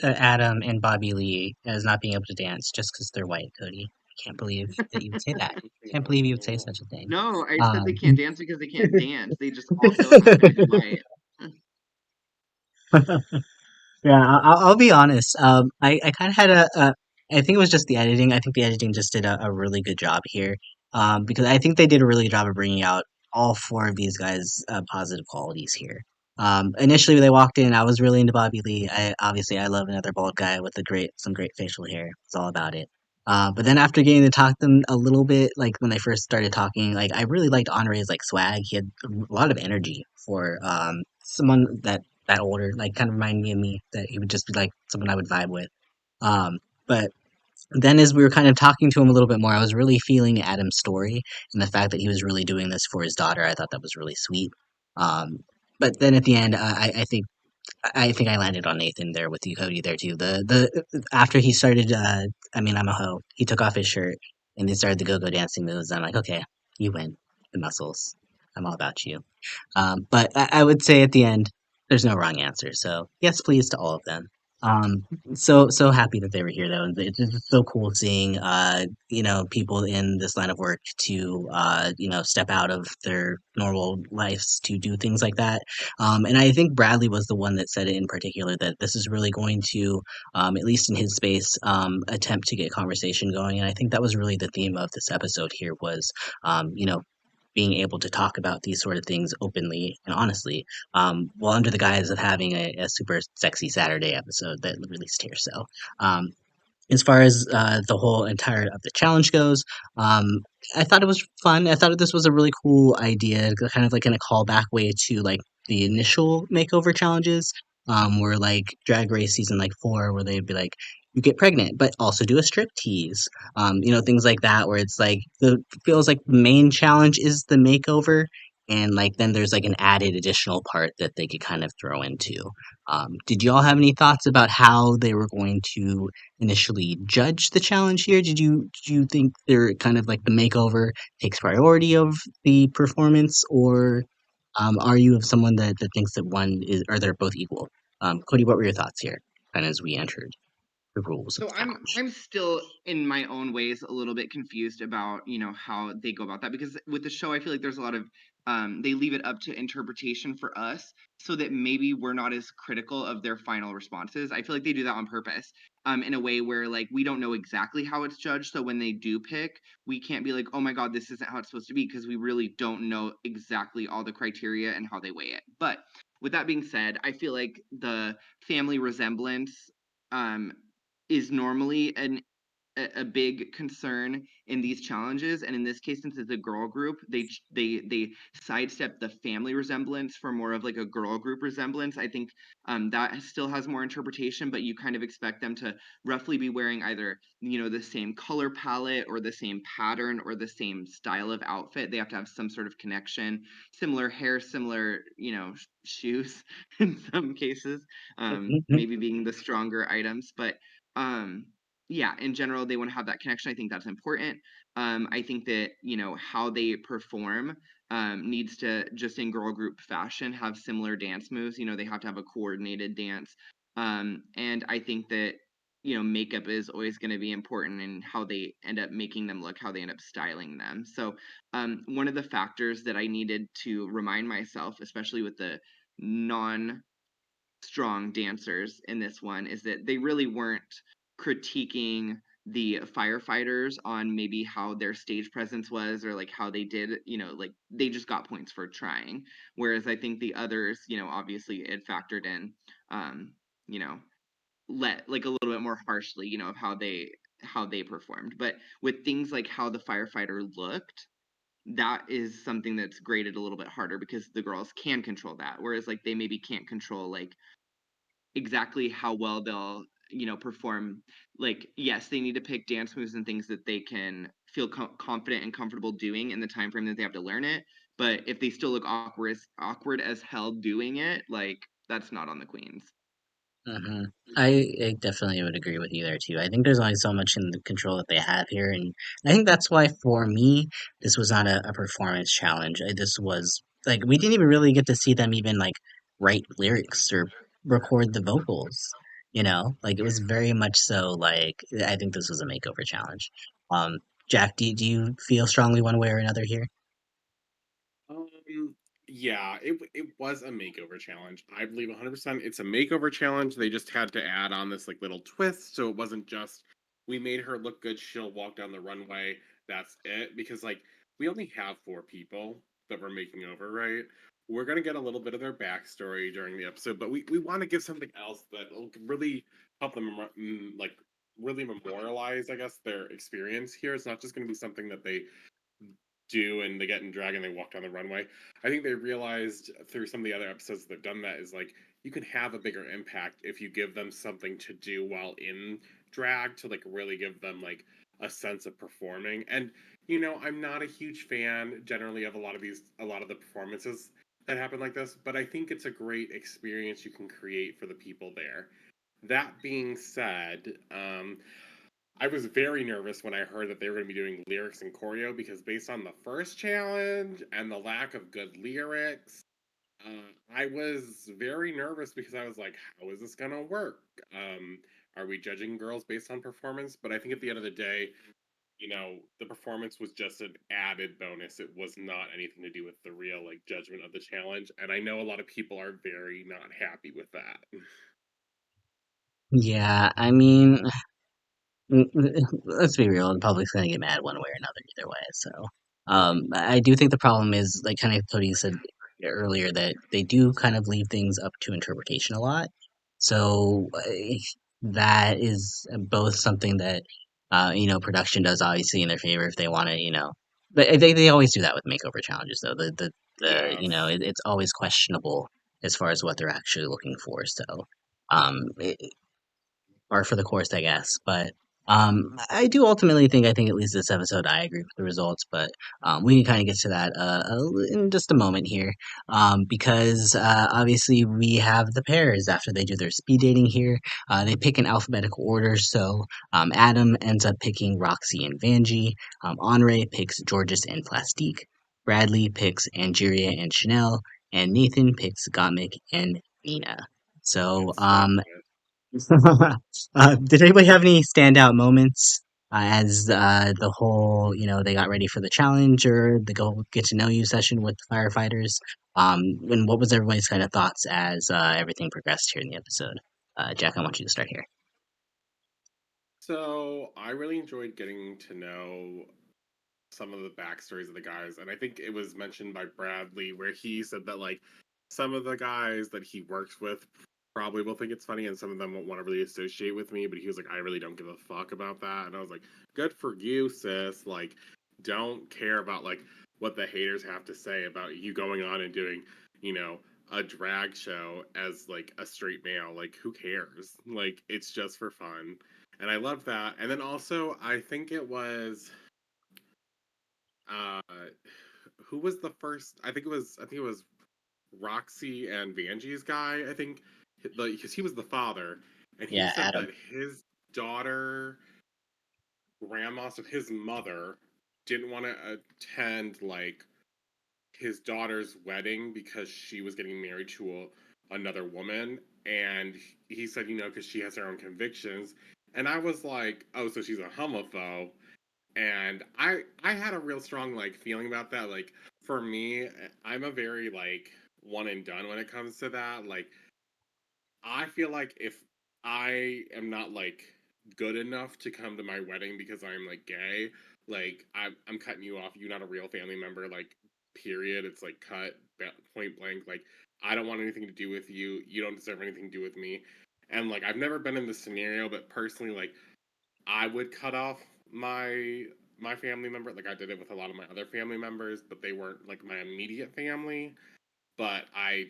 Adam and Bobby Lee as not being able to dance just because they're white, Cody. I can't believe that you would say that. Can't believe you would say such a thing. No, I said they Um, can't dance because they can't dance. They just also happen to be white. Yeah, I'll be honest. I kind of had I think it was just the editing. I think the editing just did a really good job here. Because I think they did a really good job of bringing out all four of these guys' positive qualities here. Initially when they walked in, I was really into Bobby Lee. I love another bald guy with some great facial hair. It's all about it. But then after getting to talk to them a little bit, like when they first started talking, like I really liked Honore's like swag. He had a lot of energy for someone that older, like kind of reminded me of me, that he would just be like someone I would vibe with. But then as we were kind of talking to him a little bit more, I was really feeling Adam's story and the fact that he was really doing this for his daughter. I thought that was really sweet. Um, but then at the end, I think I landed on Nathan there with you, Cody, there too. The after he started, I mean, I'm a hoe. He took off his shirt and they started the go-go dancing moves. I'm like, okay, you win the muscles. I'm all about you. But I would say at the end, there's no wrong answer. So yes, please to all of them. Um, so happy that they were here though. And it's just so cool seeing people in this line of work to step out of their normal lives to do things like that. And I think Bradley was the one that said it in particular that this is really going to, at least in his space, attempt to get conversation going. And I think that was really the theme of this episode here was, being able to talk about these sort of things openly and honestly, while under the guise of having a super sexy Saturday episode that released here. So, as far as the whole entire of the challenge goes, um, I thought it was fun. I thought this was a really cool idea, kind of like in a callback way to like the initial makeover challenges, where like Drag Race season like 4, where they'd be like, you get pregnant, but also do a strip tease, things like that, where it's like the feels like the main challenge is the makeover, and like then there's like an added additional part that they could kind of throw into. Did you all have any thoughts about how they were going to initially judge the challenge here? Did you think they're kind of like the makeover takes priority of the performance, or are you of someone that thinks that one is, or they're both equal? Cody, what were your thoughts here, kind of as we entered the rules of So the challenge? I'm still in my own ways a little bit confused about, how they go about that, because with the show I feel like there's a lot of they leave it up to interpretation for us so that maybe we're not as critical of their final responses. I feel like they do that on purpose. In a way where like we don't know exactly how it's judged, so when they do pick, we can't be like, "Oh my god, this isn't how it's supposed to be," because we really don't know exactly all the criteria and how they weigh it. But with that being said, I feel like the family resemblance um is normally a big concern in these challenges, and in this case, since it's a girl group, they sidestep the family resemblance for more of like a girl group resemblance. I think that still has more interpretation, but you kind of expect them to roughly be wearing either the same color palette or the same pattern or the same style of outfit. They have to have some sort of connection, similar hair, similar shoes in some cases, maybe being the stronger items, but um yeah, in general, they want to have that connection. I think that's important. I think that, how they perform needs to, just in girl group fashion, have similar dance moves. They have to have a coordinated dance. And I think that, makeup is always going to be important in how they end up making them look, how they end up styling them. So, one of the factors that I needed to remind myself, especially with the non strong dancers in this one, is that they really weren't critiquing the firefighters on maybe how their stage presence was or like how they did, like they just got points for trying. Whereas I think the others, obviously it factored in, you know, let like a little bit more harshly, of how they performed. But with things like how the firefighter looked, that is something that's graded a little bit harder because the girls can control that. Whereas like they maybe can't control like exactly how well they'll perform. Like yes, they need to pick dance moves and things that they can feel confident and comfortable doing in the time frame that they have to learn it, but if they still look awkward as hell doing it, like that's not on the queens. hmm I definitely would agree with you there too. I think there's only so much in the control that they have here, and I think that's why for me this was not a performance challenge. This was like we didn't even really get to see them even like write lyrics or record the vocals. Like it was very much so like I think this was a makeover challenge. Um, Jack, do you feel strongly one way or another here? Um, yeah, it was a makeover challenge. I believe 100% it's a makeover challenge. They just had to add on this like little twist, so it wasn't just we made her look good, she'll walk down the runway, that's it. Because like we only have 4 people that we're making over, right? We're gonna get a little bit of their backstory during the episode, but we want to give something else that will really help them like really memorialize, I guess, their experience here. It's not just gonna be something that they do and they get in drag and they walk down the runway. I think they realized through some of the other episodes they've done that is like you can have a bigger impact if you give them something to do while in drag to like really give them like a sense of performing. And I'm not a huge fan generally of a lot of the performances that happen like this, but I think it's a great experience you can create for the people there. That being said, I was very nervous when I heard that they were going to be doing lyrics and choreo because based on the first challenge and the lack of good lyrics, I was very nervous because I was like, how is this going to work? Are we judging girls based on performance? But I think at the end of the day, the performance was just an added bonus. It was not anything to do with the real like judgment of the challenge. And I know a lot of people are very not happy with that. Yeah, I mean, let's be real, the public's gonna get mad one way or another either way. So, I do think the problem is, like kind of Cody said earlier, that they do kind of leave things up to interpretation a lot. So that is both something that production does obviously in their favor if they want to, but they always do that with makeover challenges though. Yes. It's always questionable as far as what they're actually looking for. So, par for the course, I guess. But I do ultimately think, I think at least this episode, I agree with the results, but we can kind of get to that in just a moment here, because obviously we have the pairs after they do their speed dating here. They pick in alphabetical order, so Adam ends up picking Roxxxy and Vanjie. Honore picks Jorgeous and Plastique. Bradley picks Angeria and Shannel, and Nathan picks Gottmik and Nina. So, And stop it. did anybody have any standout moments as the whole, they got ready for the challenge or the go get to know you session with the firefighters? And what was everybody's kind of thoughts as everything progressed here in the episode? Jack, I want you to start here. So I really enjoyed getting to know some of the backstories of the guys, and I think it was mentioned by Bradley where he said that like some of the guys that he works with probably will think it's funny, and some of them won't want to really associate with me. But he was like, I really don't give a fuck about that, and I was like, good for you, sis. Like, don't care about like what the haters have to say about you going on and doing, you know, a drag show as like a straight male. Like, who cares? Like, it's just for fun. And I love that. And then also, I think it was uh who was the first? I think it was Roxy and Vanjie's guy. I think because he was the father, and he Yeah, said Adam. that his daughter, grandma, so his mother, didn't want to attend like his daughter's wedding because she was getting married to another woman, and he said, because she has her own convictions. And I was like, oh, so she's a homophobe. And I had a real strong like feeling about that. Like, for me, I'm a very like one and done when it comes to that. Like, I feel like if I am not like good enough to come to my wedding because I'm like gay, like I'm cutting you off. You're not a real family member. Like, period. It's like cut point blank. Like, I don't want anything to do with you. You don't deserve anything to do with me. And like, I've never been in this scenario, but personally, like, I would cut off my family member. Like, I did it with a lot of my other family members, but they weren't like my immediate family. But I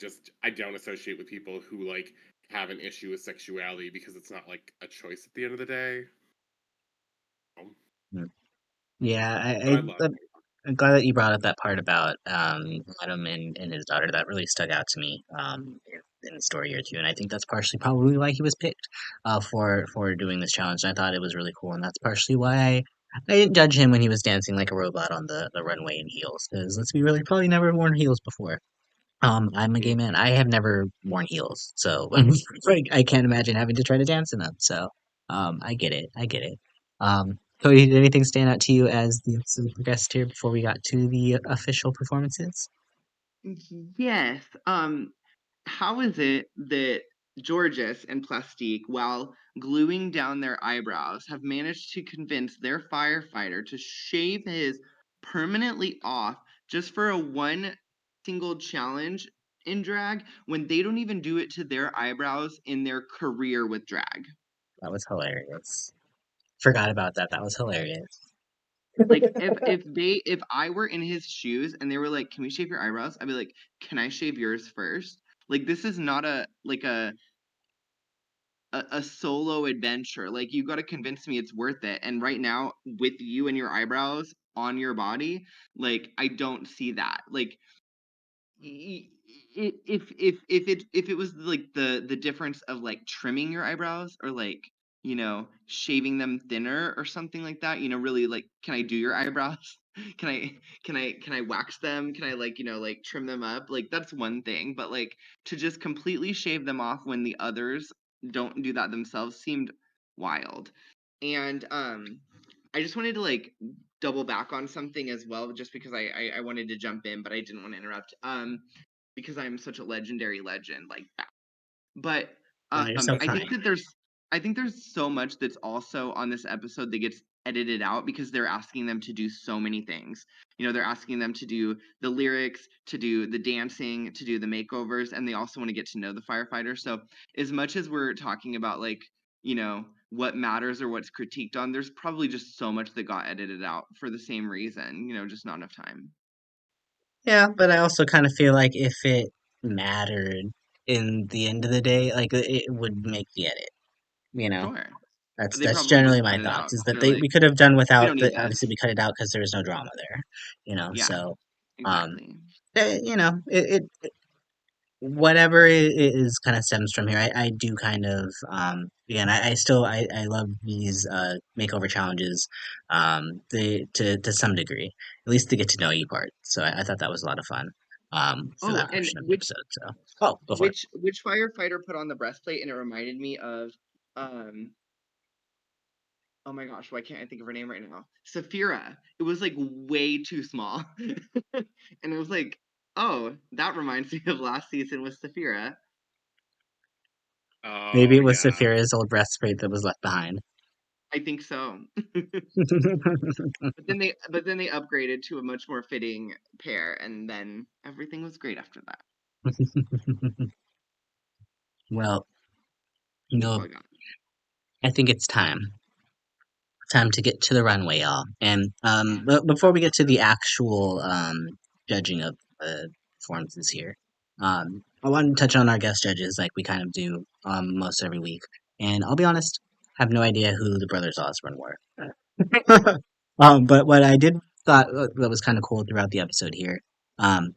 don't associate with people who like have an issue with sexuality because it's not like a choice at the end of the day. Mm. Yeah, But I love I'm glad that you brought up that part about Adam and his daughter. That really stuck out to me in the story here too, and I think that's partially probably why he was picked for doing this challenge. And I thought it was really cool, and that's partially why I didn't judge him when he was dancing like a robot on the runway in heels. Because let's be real, he probably never worn heels before. I'm a gay man. it. I have never worn heels, so like I can't imagine having to try to dance in them. So, I get it. I get it. Cody, did anything stand out to you as the episode progressed here before we got to the official performances? Yes. How is it that Jorgeous and Plastique, while gluing down their eyebrows, have managed to convince their firefighter to shave his permanently off just for a one single challenge in drag when they don't even do it to their eyebrows in their career with drag? That was hilarious. Forgot about that. That was hilarious. Like if I were in his shoes and they were like, "Can we shave your eyebrows?" I'd be like, "Can I shave yours first?" Like this is not a solo adventure. Like you got to convince me it's worth it. And right now, with you and your eyebrows on your body, like I don't see that. Like if it was like the difference of like trimming your eyebrows or like shaving them thinner or something like that, really like, can I do your eyebrows? Can I wax them? Can I like like trim them up? Like that's one thing, but like to just completely shave them off when the others don't do that themselves seemed wild. And I just wanted to like double back on something as well, just because I wanted to jump in, but I didn't want to interrupt. Because I'm such a legendary legend like that. But You're so I think kind. that there's so much that's also on this episode that gets edited out because they're asking them to do so many things. They're asking them to do the lyrics, to do the dancing, to do the makeovers, and they also want to get to know the firefighter. So as much as we're talking about like, what matters or what's critiqued on, there's probably just so much that got edited out for the same reason, just not enough time. Yeah, but I also kind of feel like if it mattered in the end of the day, like it would make the edit. You know. Sure. But they That's probably just generally cut my it out. thoughts. Is that They're they like, we could have done we without don't the need this. obviously we cut it out because there was no drama there, Yeah, so um exactly. it whatever it is kind of stems from here. I do kind of again I still I love these makeover challenges to some degree, at least the get to know you part. So I thought that was a lot of fun for Oh, that and portion of the episode. So oh, go for it. which firefighter put on the breastplate, and it reminded me of um oh my gosh, why can't I think of her name right now? Saphira. It was like way too small. And it was like, oh, that reminds me of last season with Saphira. Maybe Oh it was yeah. Saphira's old breastplate that was left behind. I think so. But then they upgraded to a much more fitting pair, and then everything was great after that. Well, you That's all know, I got. I think it's time to get to the runway, y'all. And Yeah. but before we get to the actual judging of performances here, I wanted to touch on our guest judges like we kind of do most every week. And I'll be honest, I have no idea who the brothers Osborne were. But what I did thought that was kind of cool throughout the episode here. Um,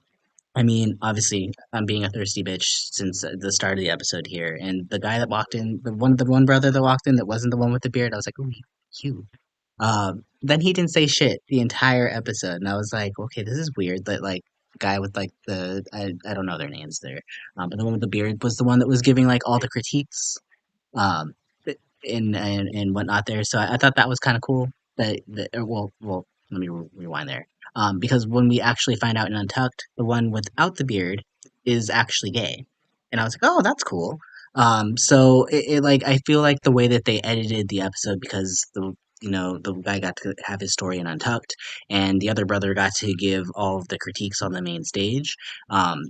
I mean, obviously, I'm being a thirsty bitch since the start of the episode here, and the guy that walked in, the one brother that walked in that wasn't the one with the beard, I was like, ooh, cute. Then he didn't say shit the entire episode, and I was like, okay, this is weird. That like guy with like I don't know their names there, but the one with the beard was the one that was giving like all the critiques, um, and whatnot there. So I thought that was kind of cool. Well, let me rewind there. Because when we actually find out in Untucked, the one without the beard is actually gay, and I was like, oh, that's cool. So it like I feel like the way that they edited the episode because the guy got to have his story in Untucked, and the other brother got to give all of the critiques on the main stage. Um,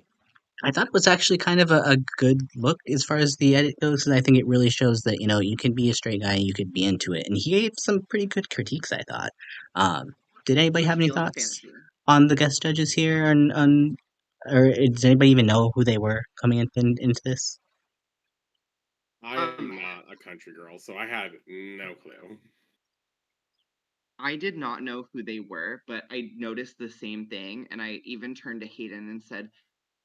I thought it was actually kind of a good look as far as the edit goes, and I think it really shows that you can be a straight guy and you could be into it. And he gave some pretty good critiques, I thought. Did It anybody was have any feeling the thoughts fantasy. on the guest judges here, or does anybody even know who they were coming into this? I Um, am not a country girl, so I had no clue. I did not know who they were, but I noticed the same thing, and I even turned to Hayden and said,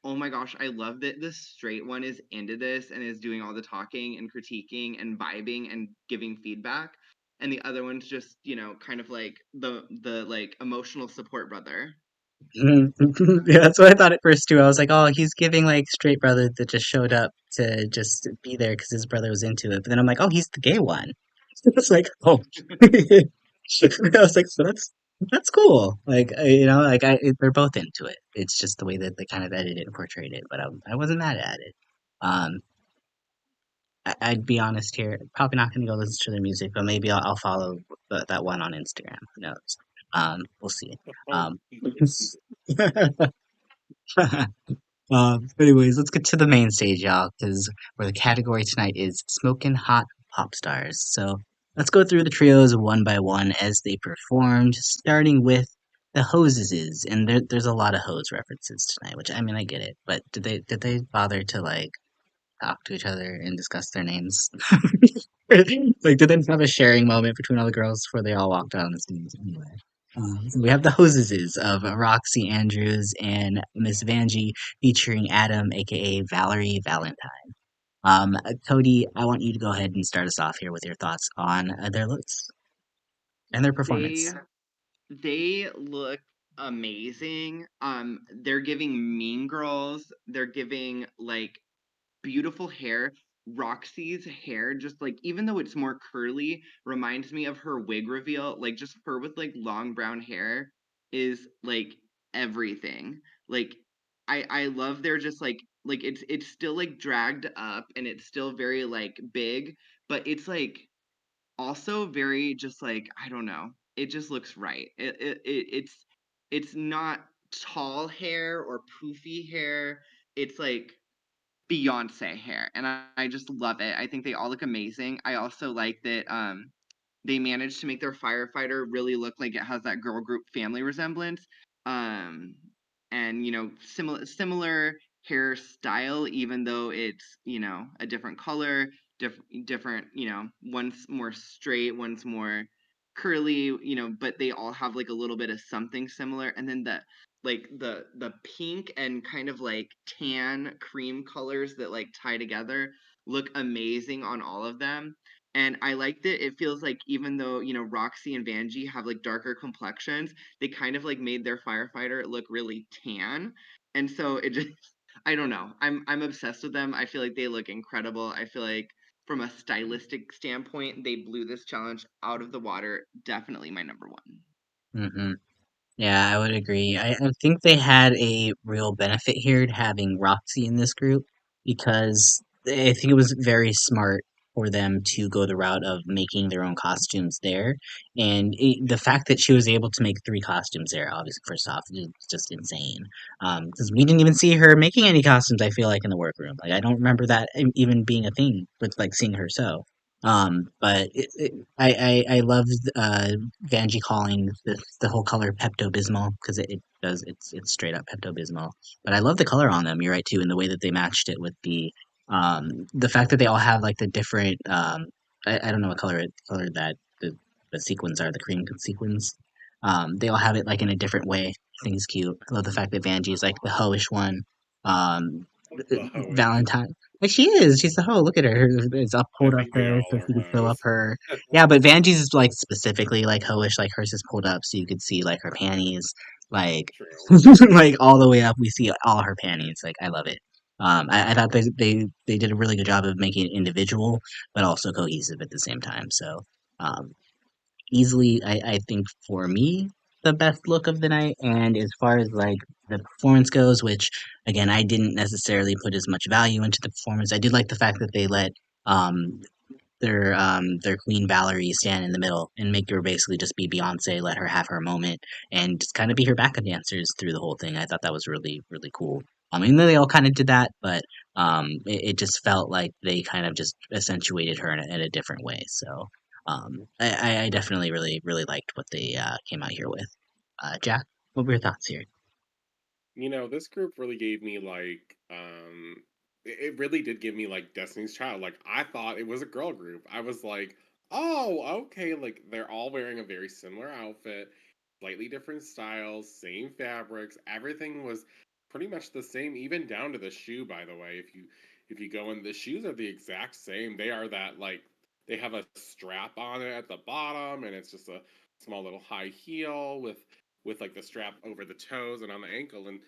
"Oh my gosh, I love that the straight one is into this and is doing all the talking and critiquing and vibing and giving feedback, and the other one's just, kind of like the like emotional support brother." Mhm. Yeah, that's what I thought at first too. I was like, oh, he's giving like straight brother that just showed up to just be there because his brother was into it. But then I'm like, oh, he's the gay one. It's like, oh, I was like, so that's cool. Like, like they're both into it. It's just the way that they kind of edited it and portrayed it. But I wasn't mad at it. Um, I'd be honest here. Probably not going to go listen to their music, but maybe I'll follow that one on Instagram. Who knows? We'll see. Oh, Um, anyways, let's get to the main stage, y'all, because where the category tonight is smoking hot pop stars. So let's go through the trios one by one as they performed, starting with the hoses. And there's a lot of hose references tonight, which I mean I get it, but did they bother to like talk to each other and discuss their names? Like, did they have a sharing moment between all the girls before they all walked out on the stage? Anyway. So we have the hoses of Roxxxy Andrews and Miss Vanjie featuring Adam, aka Valerie Valentine. Cody, I want you to go ahead and start us off here with your thoughts on their looks and their They performance. they look amazing. They're giving Mean Girls. They're giving like beautiful hair. Roxy's hair, just like even though it's more curly, reminds me of her wig reveal. Like just her with like long brown hair is like everything. Like I love their just like it's still like dragged up and it's still very like big, but it's like also very just like I don't know. It just looks right. It's not tall hair or poofy hair. It's like Beyonce hair, and I just love it. I think they all look amazing. I also like that they managed to make their firefighter really look like it has that girl group family resemblance. Um and similar hairstyle even though it's, a different color. different, one's more straight, one's more curly, but they all have like a little bit of something similar. And then the pink and kind of like tan cream colors that like tie together look amazing on all of them. And I like that it feels like even though, Roxxxy and Vanjie have like darker complexions, they kind of like made their firefighter look really tan. And so it just I don't know. I'm obsessed with them. I feel like they look incredible. I feel like from a stylistic standpoint, they blew this challenge out of the water. Definitely my number one. Hmm. Yeah, I would agree. I think they had a real benefit here to having Roxy in this group because I think it was very smart for them to go the route of making their own costumes there. And the fact that she was able to make three costumes there, obviously, first off, is just insane. Because we didn't even see her making any costumes, I feel like, in the workroom. Like, I don't remember that even being a thing with, like, seeing her sew. But I loved Vanjie calling the whole color Pepto Bismol because it does it's straight up Pepto Bismol. But I love the color on them. You're right too, and the way that they matched it with the fact that they all have like the different I don't know what color that the sequins are, the cream sequins. They all have it like in a different way. I think it's cute. I love the fact that Vanjie is like the hoish one. Um, The hoish. Valentine. Like she is. She's the hoe. Look at her. It's up, I pulled up think they there, all so are she can sew up hoes. her. Yeah, but Vanjie's is like specifically like hoish. Like hers is pulled up, so you could see like her panties. Like, True. like all the way up, we see all her panties. Like I love it. I thought they did a really good job of making it individual, but also cohesive at the same time. So, um, easily, I think for me, the best look of the night. And as far as like the performance goes, which again, I didn't necessarily put as much value into the performance. I did like the fact that they let um their queen Valerie stand in the middle and make her basically just be Beyonce, let her have her moment and just kind of be her backup dancers through the whole thing. I thought that was really really cool. I mean, they all kind of did that, but it just felt like they kind of just accentuated her in a different way. So I definitely really really liked what they came out here with. Jack, what were your thoughts here? This group really gave me like it really did give me like Destiny's Child. Like I thought it was a girl group. I was like, "Oh, okay, like they're all wearing a very similar outfit, slightly different styles, same fabrics. Everything was pretty much the same, even down to the shoe, by the way. If you go in, the shoes are the exact same. They are that like they have a strap on it at the bottom and it's just a small little high heel with like the strap over the toes and on the ankle and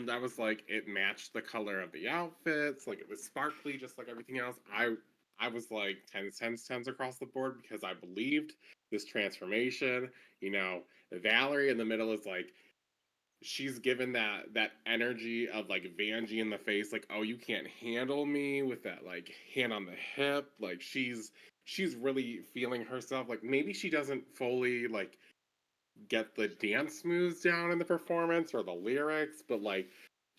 I was like it matched the color of the outfits, like it was sparkly just like everything else. I was like 10s, 10s, 10s across the board because I believed this transformation. you know Valerie in the middle is like she's given that energy of like Vanjie in the face, like, oh, you can't handle me with that like hand on the hip. Like she's really feeling herself. Like maybe she doesn't fully like get the dance moves down in the performance or the lyrics, but like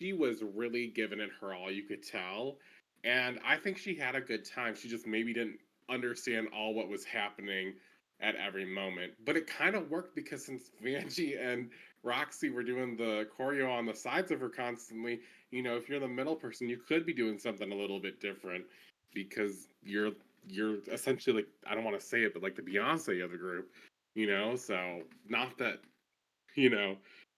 she was really giving it her all, you could tell. And I think she had a good time. She just maybe didn't understand all what was happening at every moment. But it kind of worked because since Vanjie and Roxxxy were doing the choreo on the sides of her constantly, if you're the middle person, you could be doing something a little bit different because you're essentially like I don't want to say it, but like the Beyonce of the group. So not that, you know,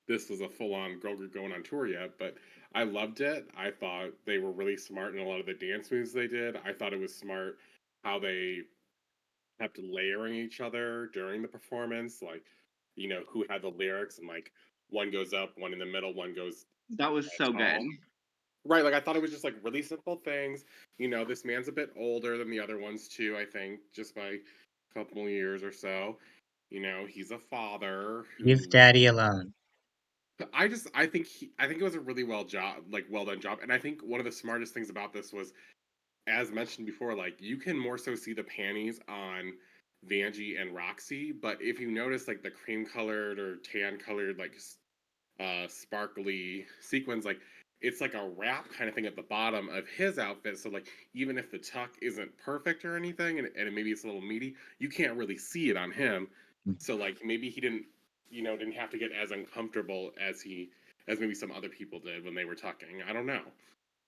this was a full on girl group going on tour yet, but I loved it. I thought they were really smart in a lot of the dance moves they did. I thought it was smart how they kept layering each other during the performance, like, who had the lyrics and like one goes up, one in the middle, one goes That was so good. tall. Right, like I thought it was just like really simple things. This man's a bit older than the other ones too, I think, just by a couple years or so. He's a father Leave who Daddy alone. I think it was a really well done job. And I think one of the smartest things about this was, as mentioned before, like you can more so see the panties on Vanjie and Roxy, but if you notice like the cream colored or tan colored like sparkly sequins, like it's like a wrap kind of thing at the bottom of his outfit, so like even if the tuck isn't perfect or anything and maybe it's a little meaty, you can't really see it on him. So like maybe he didn't have to get as uncomfortable as maybe some other people did when they were tucking. I don't know,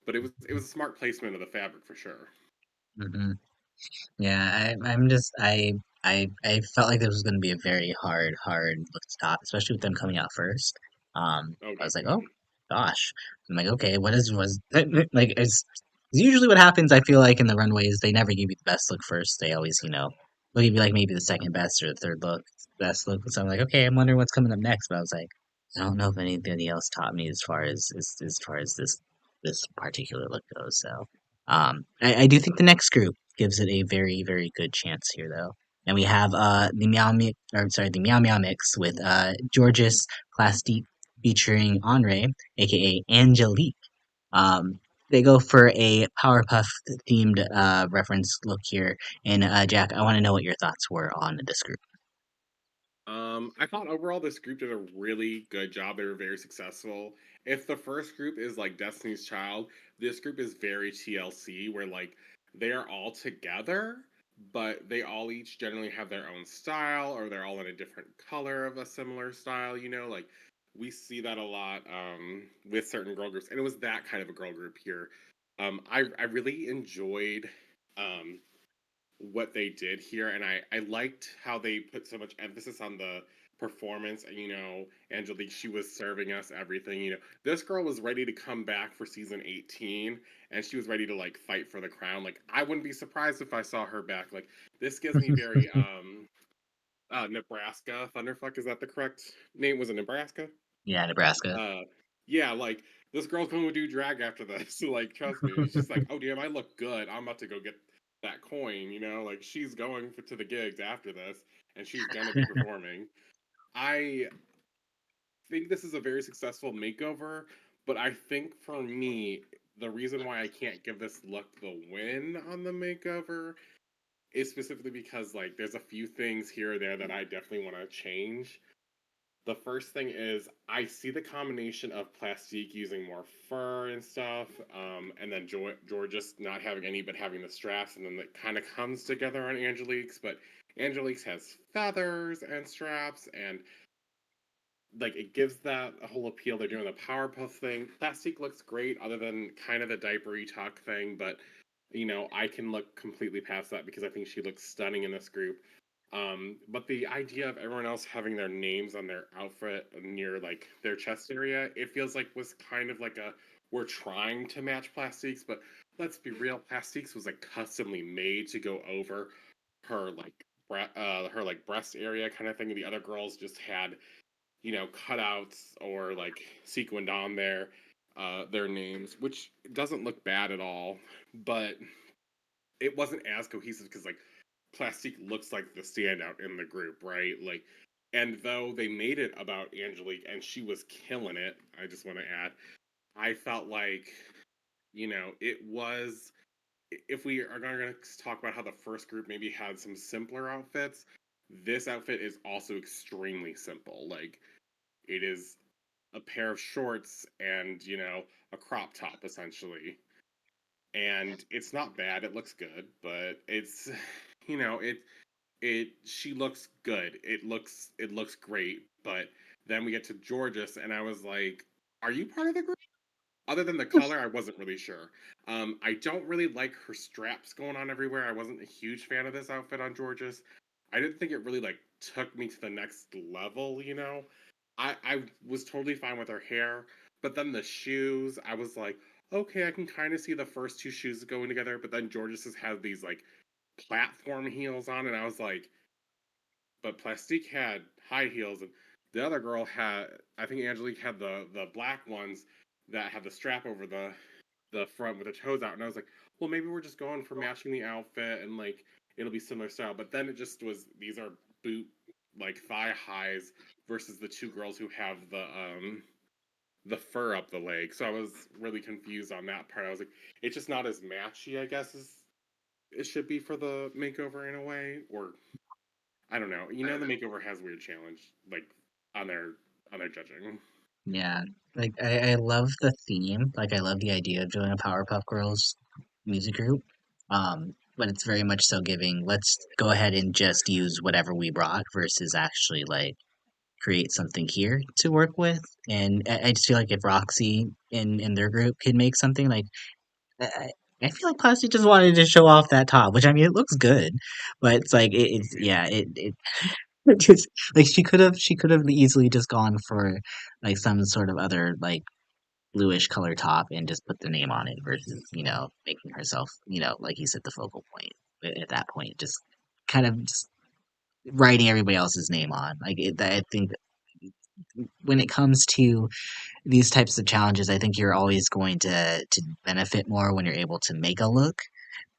but it was a smart placement of the fabric for sure. Mm-hmm. Yeah, I'm just I felt like this was going to be a very hard look to top, especially with them coming out first. Oh, I was like, oh definitely. gosh. I'm like, okay, what is was like it's usually what happens. I feel like in the runways, they never give you the best look first. They always, they'll give you like maybe the second best or the third look, best look. So I'm like, okay, I'm wondering what's coming up next. But I was like, I don't know if anybody else topped me as far as this particular look goes. So I do think the next group gives it a very good chance here though. And we have the Meow Meow mix with Jorgeous Plastique featuring Andre, aka Angelique. Um, they go for a Powerpuff themed reference look here. And Jack, I want to know what your thoughts were on this group. I thought overall this group did a really good job. They were very successful. If the first group is like Destiny's Child, this group is very TLC, where like they are all together, but they all each generally have their own style, or they're all in a different color of a similar style. Like we see that a lot with certain girl groups, and it was that kind of a girl group here. I really enjoyed um what they did here, and I liked how they put so much emphasis on the performance. And Angelique, she was serving us everything. This girl was ready to come back for season 18, and she was ready to like fight for the crown. Like I wouldn't be surprised if I saw her back. Like this gives me very Nebraska Thunderfuck. Is that the correct name? Was it Nebraska? Yeah, Nebraska. uh yeah, like this girl's going to do drag after this. Like trust me, she's like, oh damn, I look good, I'm about to go get that coin. Like she's going to the gigs after this, and she's gonna be performing. I think this is a very successful makeover, but I think for me, the reason why I can't give this look the win on the makeover is specifically because like there's a few things here or there that I definitely want to change. The first thing is I see the combination of Plastique using more fur and stuff, and then George's not having any but having the straps, and then that kind of comes together on Angelique's. But Angelique's has feathers and straps, and like it gives that a whole appeal. They're doing the Powerpuff thing. Plastique looks great, other than kind of the diapery tuck thing, but I can look completely past that because I think she looks stunning in this group. But the idea of everyone else having their names on their outfit near like their chest area, it feels like was kind of like a we're trying to match Plastiques, but let's be real, Plastiques was like customly made to go over her like her like breast area kind of thing. The other girls just had cutouts or like sequined on their names, which doesn't look bad at all, but it wasn't as cohesive because like Plastique looks like the standout in the group, right? Like, and though they made it about Angelique and she was killing it, I just want to add, I felt like, it was. If we are going to talk about how the first group maybe had some simpler outfits, this outfit is also extremely simple. Like, it is a pair of shorts and, a crop top essentially. And it's not bad, it looks good, but it's, it she looks good. It looks great, but then we get to Georges, and I was like, "Are you part of the group?" Other than the color, I wasn't really sure. I don't really like her straps going on everywhere. I wasn't a huge fan of this outfit on Georges. I didn't think it really like took me to the next level. I was totally fine with her hair, but then the shoes, I was like, okay, I can kind of see the first two shoes going together, but then Georges has had these like platform heels on, and I was like, but Plastique had high heels, and the other girl had, I think Angelique had the black ones that had the strap over the front with the toes out, and I was like, well, maybe we're just going for matching the outfit and like it'll be similar style. But then it just was these are boot like thigh highs versus the two girls who have the fur up the leg. So I was really confused on that part. I was like, it's just not as matchy, I guess, as it should be for the makeover in a way, or I don't know. The makeover has weird challenge like on their on their judging. Yeah, like I love the theme. Like I love the idea of doing a Powerpuff Girls music group. But it's very much so giving, let's go ahead and just use whatever we brought versus actually like create something here to work with. And I just feel like if Roxy in their group could make something like I feel like Plastic just wanted to show off that top, which I mean, it looks good, but it's like it's yeah, it just like she could have easily just gone for like some sort of other like bluish color top and just put the name on it versus making herself like you said the focal point at that point, just kind of just writing everybody else's name on I think when it comes to these types of challenges, I think you're always going to benefit more when you're able to make a look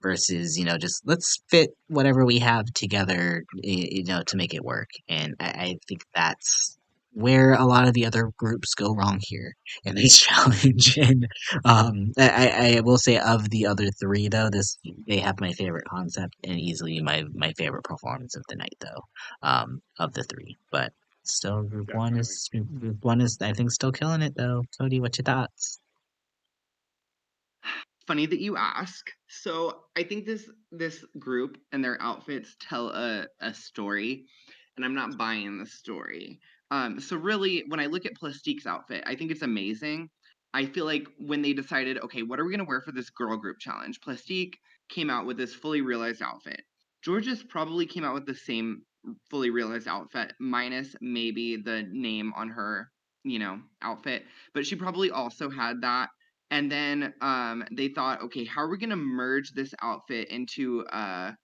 versus just let's fit whatever we have together to make it work. And I think that's where a lot of the other groups go wrong here in this challenge. And I will say of the other three though, this they have my favorite concept and easily my favorite performance of the night though, of the three. But still, Definitely. Group One is I think still killing it though. Cody, what's your thoughts? Funny that you ask. So I think this group and their outfits tell a story, and I'm not buying the story. So really, when I look at Plastique's outfit, I think it's amazing. I feel like when they decided, okay, what are we gonna wear for this girl group challenge? Plastique came out with this fully realized outfit. George's probably came out with the same fully realized outfit, minus maybe the name on her, outfit. But she probably also had that, and then they thought, okay, how are we gonna merge this outfit into our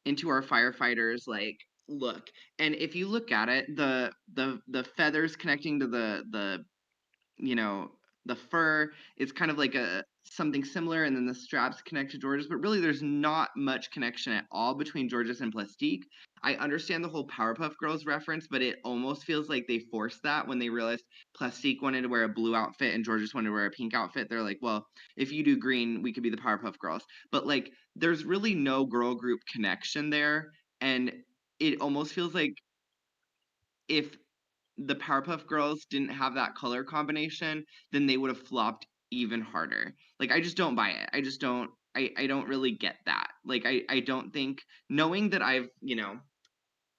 firefighters like look? And if you look at it, the feathers connecting to the you know, the fur is kind of like a something similar, and then the straps connect to George's, but really there's not much connection at all between George's and Plastique. I understand the whole Powerpuff Girls reference, but it almost feels like they forced that when they realized Plastique wanted to wear a blue outfit and George's wanted to wear a pink outfit. They're like, well, if you do green, we could be the Powerpuff Girls. But like, there's really no girl group connection there, and it almost feels like if the Powerpuff Girls didn't have that color combination, then they would have flopped even harder. Like I just don't buy it. I just don't I don't really get that. Like I don't think, knowing that I've,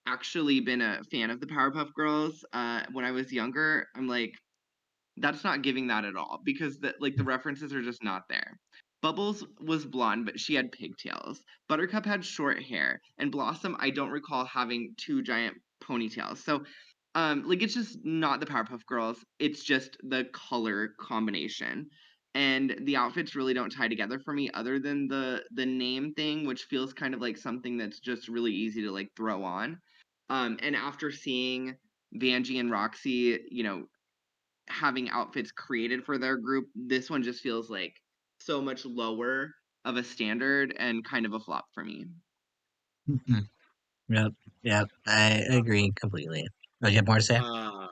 actually been a fan of the Powerpuff Girls when I was younger, I'm like, that's not giving that at all, because the references are just not there. Bubbles was blonde, but she had pigtails. Buttercup had short hair, and Blossom, I don't recall having two giant ponytails. So, like, it's just not the Powerpuff Girls. It's just the color combination, and the outfits really don't tie together for me, other than the name thing, which feels kind of like something that's just really easy to like throw on. And after seeing Vanjie and Roxxxy, having outfits created for their group, this one just feels like so much lower of a standard and kind of a flop for me. Mhm. Yep, yep, I Uh, agree completely. Oh, you have more to say? uh,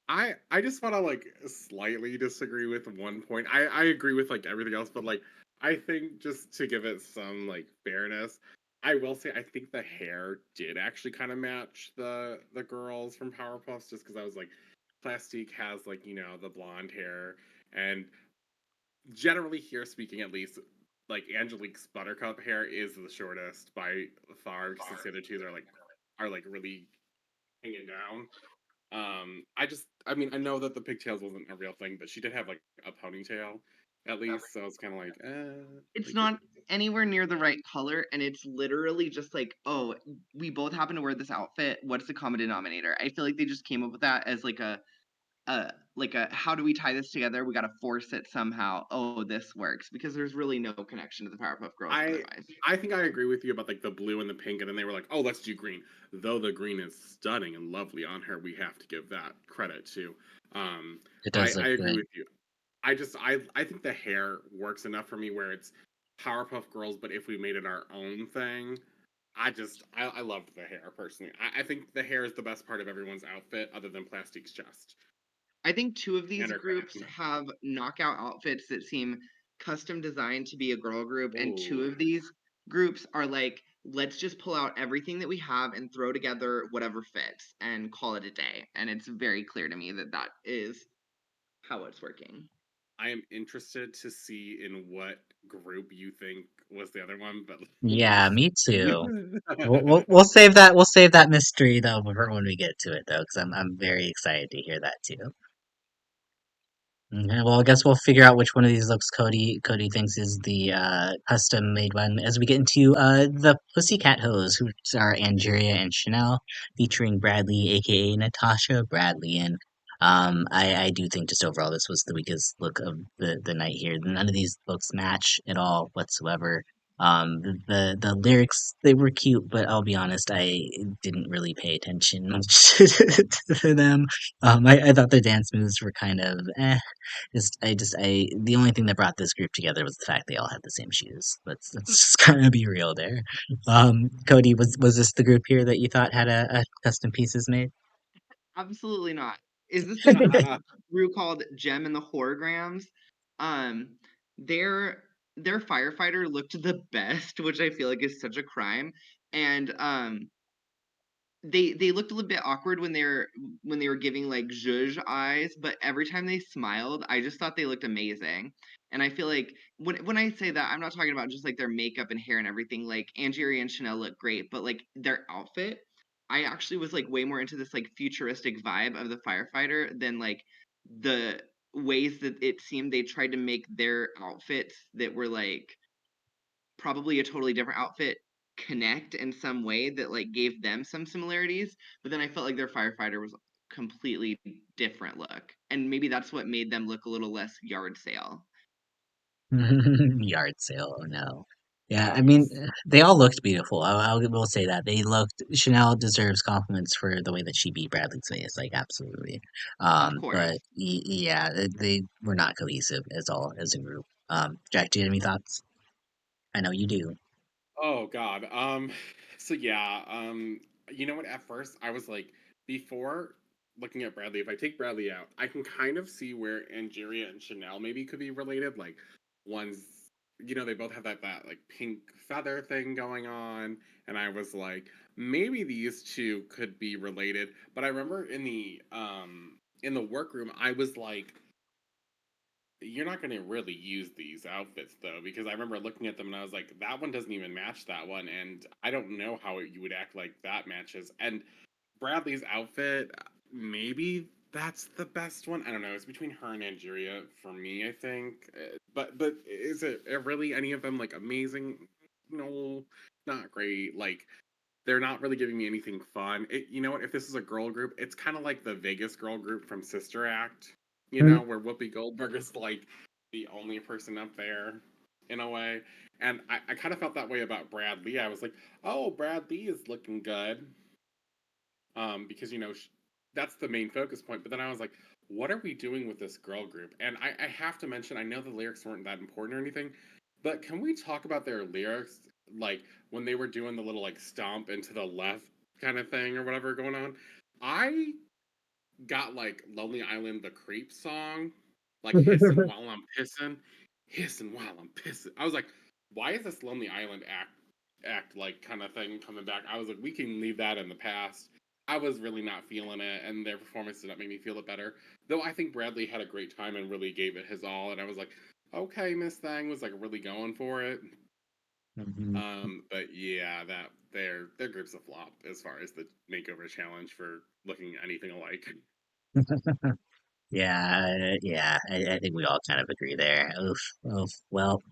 I just want to like slightly disagree with one point. I agree with like everything else, but like I think just to give it some like fairness, I will say I think the hair did actually kind of match the girls from Powerpuffs, just because I was like, Plastique has like the blonde hair, and generally here speaking at least, like Angelique's Buttercup hair is the shortest by far, because the other two are like really hanging down. I mean, I know that the pigtails wasn't a real thing, but she did have like a ponytail at least, so it's kind of like, It's like it, not anywhere near the right color, and it's literally just like, oh, we both happen to wear this outfit. What's the common denominator? I feel like they just came up with that as like a how do we tie this together? We got to force it somehow. Oh, this works, because there's really no connection to the Powerpuff Girls I otherwise. I think I agree with you about like the blue and the pink, and then they were like, oh, let's do green. Though the green is stunning and lovely on her, we have to give that credit to. Um, It I does look I agree good. with you. I think the hair works enough for me where it's Powerpuff Girls, but if we made it our own thing, I loved the hair personally. I think the hair is the best part of everyone's outfit other than Plastique's chest I think two of and these her groups crown. have knockout outfits that seem custom designed to be a girl group, and two Oh, of these groups are like, let's just pull out everything that we have and throw together whatever fits and call it a day. And it's very clear to me that that is how it's working. I am interested to see in what group you think was the other one, but Yeah, me too. we'll We'll save that mystery though for when we get to it though, because I'm very excited to hear that too. Okay, well, I guess we'll figure out which one of these looks Cody thinks is the custom made one as we get into the Pussycat Hose, who are Angeria and Shannel, featuring Bradley, aka Natasha Bradley. And I do think just overall this was the weakest look of the night here. None of these looks match at all whatsoever. The lyrics, they were cute, but I'll be honest, I didn't really pay attention much to them. I thought the dance moves were kind of the only thing that brought this group together was the fact they all had the same shoes. Let's just kind of be real there. Cody, was this the group here that you thought had a custom pieces made? Absolutely not. Is this the group called Gem and the Horograms? Um, their their firefighter looked the best, which I feel like is such a crime. And they looked a little bit awkward when they were giving like zhuzh eyes, but every time they smiled, I just thought they looked amazing. And I feel like when I say that, I'm not talking about just like their makeup and hair and everything. Like Angeria and Chanel look great, but like their outfit, I actually was like way more into this like futuristic vibe of the firefighter than like the ways that it seemed they tried to make their outfits that were like probably a totally different outfit connect in some way that like gave them some similarities, but then I felt like their firefighter was completely different look, and maybe that's what made them look a little less yard sale. Yard sale, oh no. Yeah, I mean, S- they all looked beautiful. I will say that they looked. Chanel deserves compliments for the way that she beat Bradley's face, like absolutely. Of But course. yeah, they were not cohesive as all as a group. Jack, do you have any thoughts? I know you do. Oh God. So yeah. You know what? At first, I was like, before looking at Bradley, if I take Bradley out, I can kind of see where Angeria and Chanel maybe could be related. Like, one's, they both have that like pink feather thing going on, and I was like, maybe these two could be related. But I remember in the workroom, I was like, you're not going to really use these outfits though, because I remember looking at them and I was like, that one doesn't even match that one, and I don't know how you would act like that matches. And Bradley's outfit, maybe that's the best one. I don't know. It's between her and Angeria for me, I think. But is it really any of them like amazing? No, not great. Like, they're not really giving me anything fun. You know what? If this is a girl group, it's kind of like the Vegas girl group from Sister Act, where Whoopi Goldberg is like the only person up there in a way. And I kind of felt that way about Brad Lee. I was like, oh, Brad Lee is looking good. Because, that's the main focus point. But then I was like, what are we doing with this girl group? And I have to mention, I know the lyrics weren't that important or anything, but can we talk about their lyrics? Like when they were doing the little like stomp into the left kind of thing or whatever going on. I got like Lonely Island the Creep song, like hissing while I'm pissing, hissing while I'm pissing. I was like, why is this Lonely Island act like kind of thing coming back? I was like, we can leave that in the past. I was really not feeling it, and their performance did not make me feel it better. Though I think Bradley had a great time and really gave it his all, and I was like, okay, Miss Thang was like really going for it. Mhm. But yeah, that their group's a flop as far as the makeover challenge for looking anything alike. Yeah, I think we all kind of agree there. Oof, oof. Well,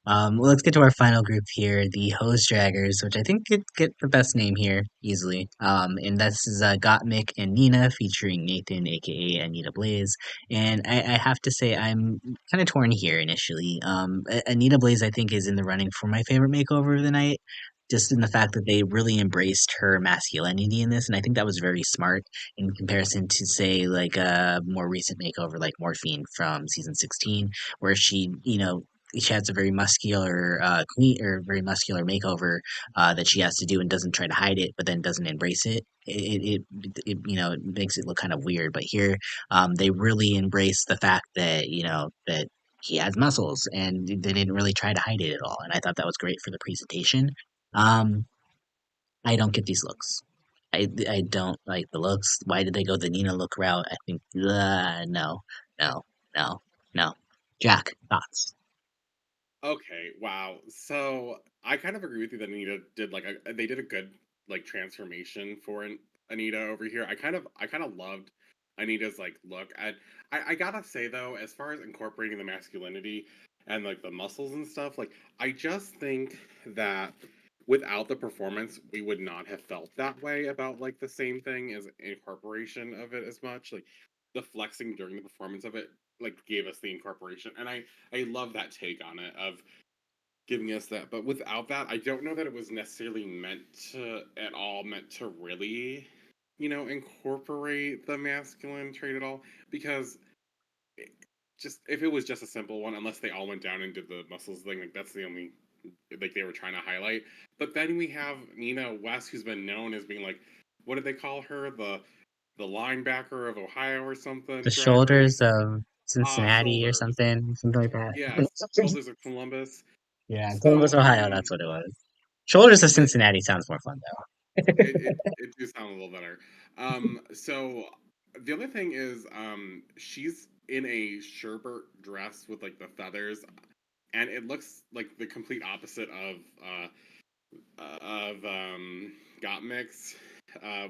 let's get to our final group here, the Hose Draggers, which I think could get the best name here easily. And this is Gottmik and Nina featuring Nathan, aka Anita Blaze. And I have to say, I'm kind of torn here initially. Anita Blaze, I think, is in the running for my favorite makeover of the night, just in the fact that they really embraced her masculinity in this, and I think that was very smart in comparison to, say, like a more recent makeover like Morphine from season 16, where she has a very muscular queen or very muscular makeover that she has to do and doesn't try to hide it, but then doesn't embrace it. It makes it look kind of weird. But here, they really embrace the fact that that he has muscles, and they didn't really try to hide it at all. And I thought that was great for the presentation. Um, I don't get these looks. I don't like the looks. Why did they go the Nina look route? I think no, no, no, no. Jack, thoughts? Okay, wow. So I kind of agree with you that Anita did like they did a good like transformation for Anita over here. I kind of loved Anita's like look. And I gotta say though, as far as incorporating the masculinity and like the muscles and stuff, like I just think that without the performance, we would not have felt that way about like the same thing as incorporation of it as much. Like the flexing during the performance of it like gave us the incorporation. And I love that take on it of giving us that. But without that, I don't know that it was necessarily meant to really, incorporate the masculine trait at all. Because it, just if it was just a simple one, unless they all went down and did the muscles thing, like that's the only like they were trying to highlight. But then we have Nina West, who's been known as being like, what did they call her? The linebacker of Ohio or something, The drag race. shoulders of Cincinnati or Shoulders. something like that. Yes, shoulders of Columbus. Yeah, So, Columbus, Ohio, that's what it was. Shoulders of the Cincinnati sounds more fun it do sound a little better. So the other thing is, she's in a sherbet dress with like the feathers, and it looks like the complete opposite of Gottmik's,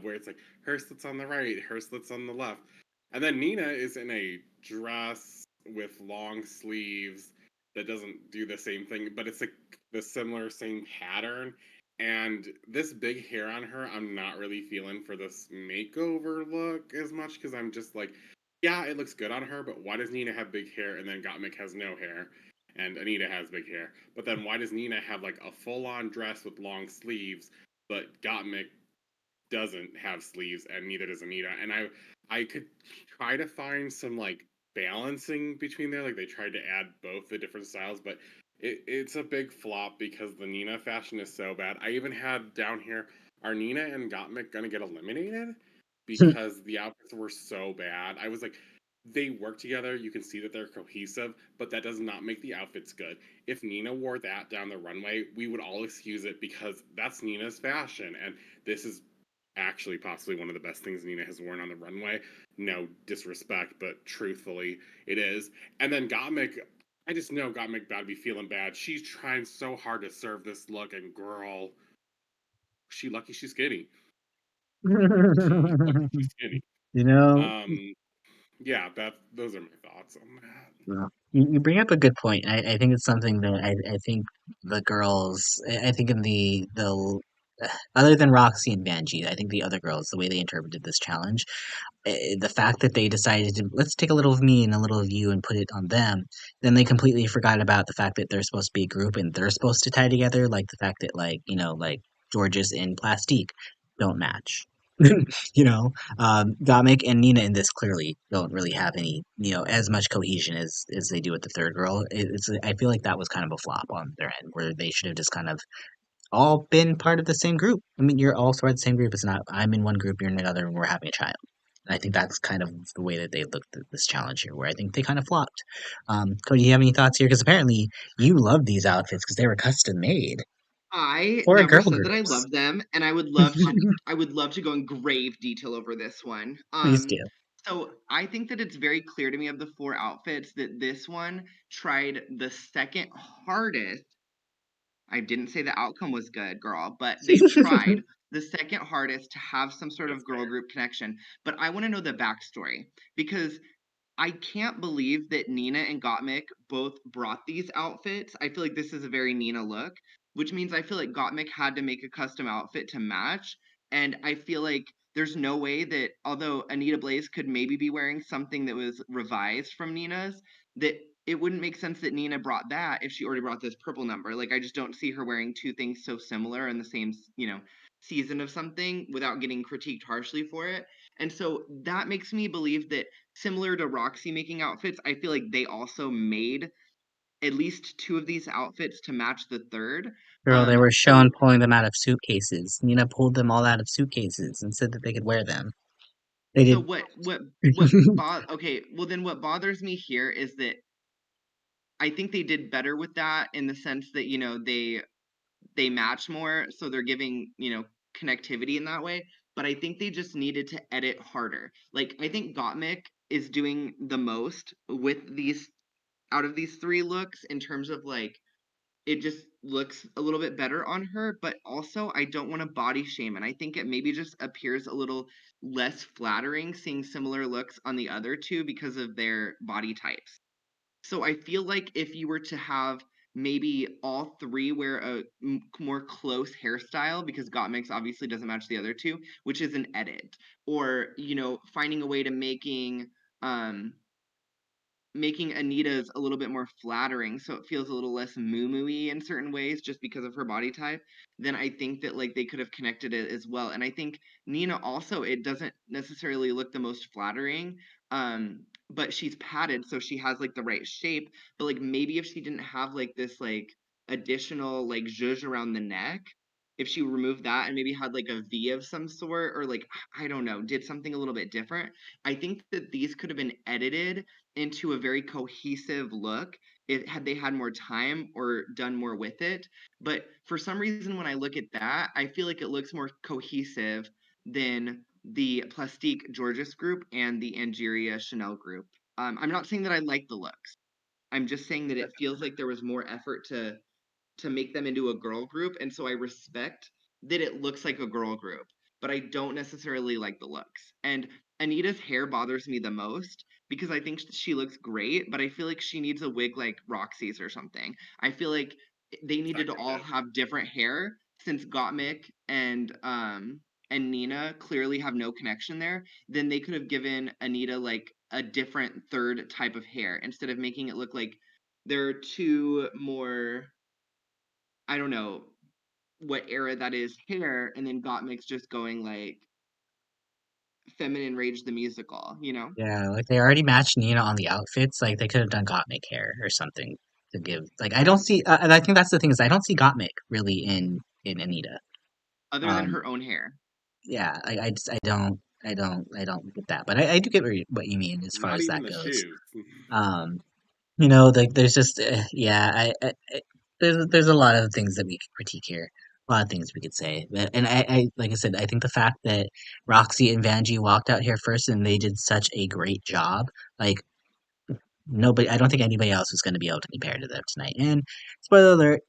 where it's like her slits on the right, her slits on the left, and then Nina is in a dress with long sleeves that doesn't do the same thing, but it's like the similar same pattern. And this big hair on her, I'm not really feeling for this makeover look as much because I'm just like, yeah, it looks good on her, but why does Nina have big hair and then Gottmik has no hair? And Anita has big hair. But then why does Nina have like a full on dress with long sleeves, but Gottmik doesn't have sleeves and neither does Anita? And I could try to find some like balancing between there. Like they tried to add both the different styles, but it's a big flop because the Nina fashion is so bad. I even had down here, are Nina and Gottmik gonna get eliminated? though. Because the outfits were so bad. I was like, they work together. You can see that they're cohesive, but that does not make the outfits good. If Nina wore that down the runway, we would all excuse it because that's Nina's fashion. And this is actually possibly one of the best things Nina has worn on the runway. No disrespect, but truthfully, it is. And then Gottmik, I just know Gottmik about to be feeling bad. She's trying so hard to serve this look, and girl, she lucky she's skinny. She lucky she's skinny. You know, Um, yeah, those are my thoughts on that. well, you bring up a good point. I think it's something that I think the girls, I think in other than Roxy and Vanjie, I think the other girls, the way they interpreted this challenge, the fact that they decided to let's take a little of me and a little of you and put it on them, then they completely forgot about the fact that they're supposed to be a group and they're supposed to tie together, like the fact that like Jorgeous and Plastique don't match. Gottmik and Nina in this clearly don't really have any, as much cohesion as they do with the third girl. I feel like that was kind of a flop on their end, where they should have just kind of all been part of the same group. I mean, you're all part of the same group. It's not I'm in one group, you're in another, and we're having a child. And I think that's kind of the way that they looked at this challenge here, where I think they kind of flopped. Cody, you have any thoughts here? Because apparently you love these outfits because they were custom made I for never girl said that I groups. love them, and I would love to go in grave detail over this one. Please do. So I think that it's very clear to me of the four outfits that this one tried the second hardest. I didn't say the outcome was good, girl, but they tried the second hardest to have some sort That's of girl fair. group connection. But I want to know the backstory because I can't believe that Nina and Gottmik both brought these outfits. I feel like this is a very Nina look, which means I feel like Gottmik had to make a custom outfit to match. And I feel like there's no way that, although Anita Blaze could maybe be wearing something that was revised from Nina's, that it wouldn't make sense that Nina brought that if she already brought this purple number. Like, I just don't see her wearing two things so similar in the same, season of something without getting critiqued harshly for it. And so that makes me believe that similar to Roxxxy making outfits, I feel like they also made at least two of these outfits to match the third. Girl, they were So shown pulling them out of suitcases. Nina pulled them all out of suitcases and said that they could wear them. They so did. okay, well then what bothers me here is that I think they did better with that in the sense that, they match more, so they're giving, connectivity in that way. But I think they just needed to edit harder. Like I think Gottmik is doing the most with these out of these three looks in terms of like it just looks a little bit better on her, but also I don't want to body shame, and I think it maybe just appears a little less flattering seeing similar looks on the other two because of their body types. So I feel like if you were to have maybe all three wear a more close hairstyle, because Gottmik's obviously doesn't match the other two, which is an edit, or finding a way to um making Anita's a little bit more flattering so it feels a little less moo-moo-y in certain ways just because of her body type, then I think that like they could have connected it as well. And I think Nina also, it doesn't necessarily look the most flattering, but she's padded so she has like the right shape. But like maybe if she didn't have like this like additional like zhuzh around the neck, if she removed that and maybe had like a V of some sort, or like I don't know, did something a little bit different, I think that these could have been edited into a very cohesive look if had they had more time or done more with it. But for some reason, when I look at that, I feel like it looks more cohesive than the Plastique Jorgeous group and the Angeria Shannel group. I'm not saying that I like the looks. I'm just saying that it feels like there was more effort to make them into a girl group, and so I respect that it looks like a girl group, but I don't necessarily like the looks. And Anita's hair bothers me the most because I think she looks great, but I feel like she needs a wig like Roxxxy's or something. I feel like they needed to all Seconded. have different hair since Gottmik and Nina clearly have no connection there. Then they could have given Anita like a different third type of hair instead of making it look like there are two more, I don't know what era that is, hair, and then Gottmik's just going like Feminine Rage the musical. Yeah, like they already matched Nina on the outfits. Like they could have done Gottmik hair or something to give. Like I don't see, and I think that's the thing is I don't see Gottmik really in Anita. Other than Um, her own hair. yeah, I don't get that, but I do get what you mean as far Not as even that the goes. shoes. Um, like there's just yeah, there's a lot of things that we could critique here, a lot of things we could say, and I like I said, I think the fact that Roxy and Vanjie walked out here first and they did such a great job, like nobody, I don't think anybody else was going to be able to compare to them tonight. And spoiler alert,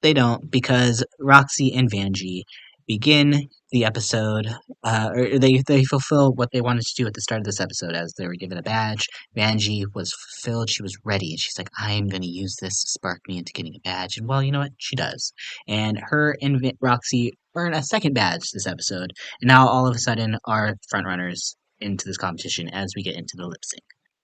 they don't because Roxy and Vanjie begin the episode, or they fulfill what they wanted to do at the start of this episode as they were given a badge. Vanjie was fulfilled, she was ready, and she's like, I'm going to use this to spark me into getting a badge. And well, you know what? She does. And her and Roxy earn a second badge this episode, and now all of a sudden are front runners into this competition as we get into the lip sync.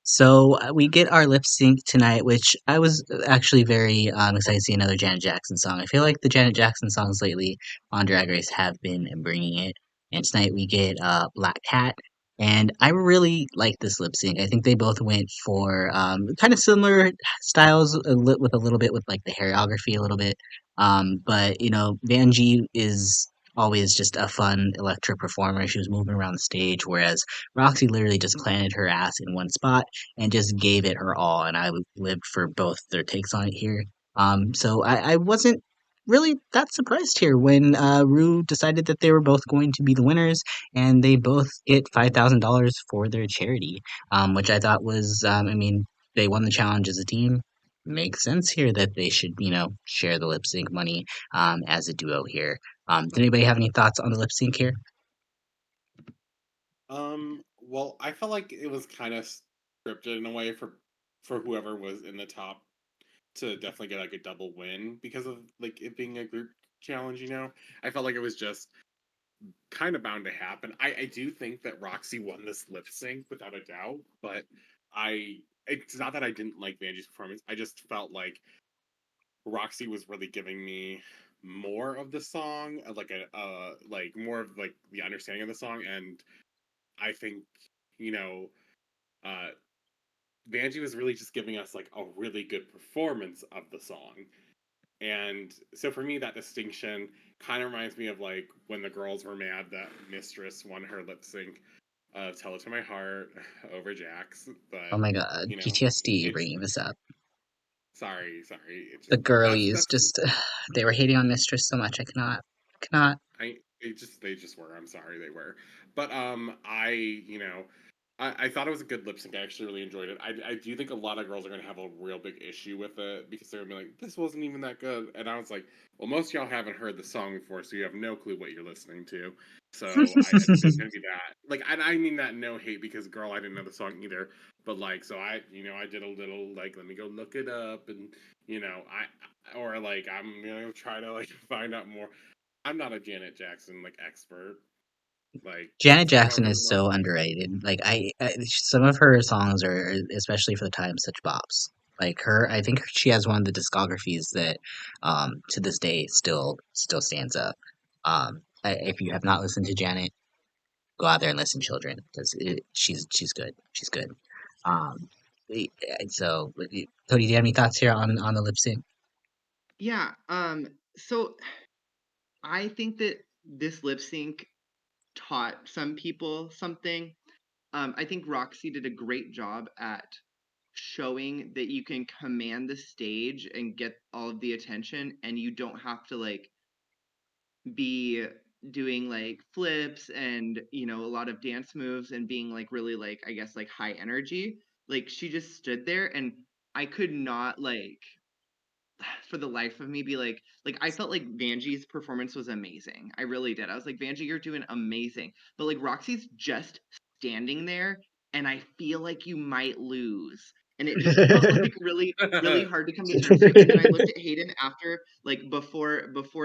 So we get our lip sync tonight, which I was actually very excited to see another Janet Jackson song. I feel like the Janet Jackson songs lately on Drag Race have been bringing it. And tonight we get Black Cat, and I really like this lip sync. I think they both went for kind of similar styles, with a little bit with like the choreography a little bit. But Vanjie is always just a fun electric performer. She was moving around the stage, whereas Roxy literally just planted her ass in one spot and just gave it her all. And I lived for both their takes on it here. So I wasn't really that surprised here when Rue decided that they were both going to be the winners, and they both get $5,000 for their charity, which I thought was, I mean, they won the challenge as a team. Makes sense here that they should, share the lip sync money as a duo here. Did anybody have any thoughts on the lip sync here? Well, I felt like it was kind of scripted in a way for whoever was in the top to definitely get like a double win because of like it being a group challenge. I felt like it was just kind of bound to happen. I do think that Roxy won this lip sync without a doubt, but it's not that I didn't like Vanjie's performance. I just felt like Roxy was really giving me more of the song, like like more of like the understanding of the song, and I think you know uh Vanjie was really just giving us like a really good performance of the song. And so for me, that distinction kind of reminds me of like when the girls were mad that Mistress won her lip sync of "Tell It to My Heart" over Jax, Oh but my god, you know, PTSD it's bringing this up. sorry. It The just girlies that's just they were hating on Mistress so much. I cannot. they just were. I'm sorry they were, but I I thought it was a good lip sync. I actually really enjoyed it. I do think a lot of girls are going to have a real big issue with it because they're going to be like, this wasn't even that good. And I was like, well, most of y'all haven't heard the song before, so you have no clue what you're listening to. So I think there's going to be that. Like, and I mean that no hate because, girl, I didn't know the song either. But, like, so I did a little, like, let me go look it up. And, or, like, I'm going to try to, like, find out more. I'm not a Janet Jackson, like, expert. Like, Janet some of Jackson her is love so songs. underrated. Like some of her songs are, especially for the time, such bops. Like her, I think she has one of the discographies that, to this day, still stands up. If you have not listened to Janet, go out there and listen, children, because she's good. She's good. Um, eh, so, Cody, do you have any thoughts here on the lip sync? Yeah. So I think that this lip sync taught some people something. I think Roxxxy did a great job at showing that you can command the stage and get all of the attention, and you don't have to like be doing like flips and a lot of dance moves and being like really like I guess like high energy. Like she just stood there, and I could not like for the life of me be like I felt like Vanjie's performance was amazing. I really did. I was like, Vanjie, you're doing amazing. But like Roxy's just standing there, and I feel like you might lose. And it just felt like really hard to come to terms to. And then I looked at Hayden after like before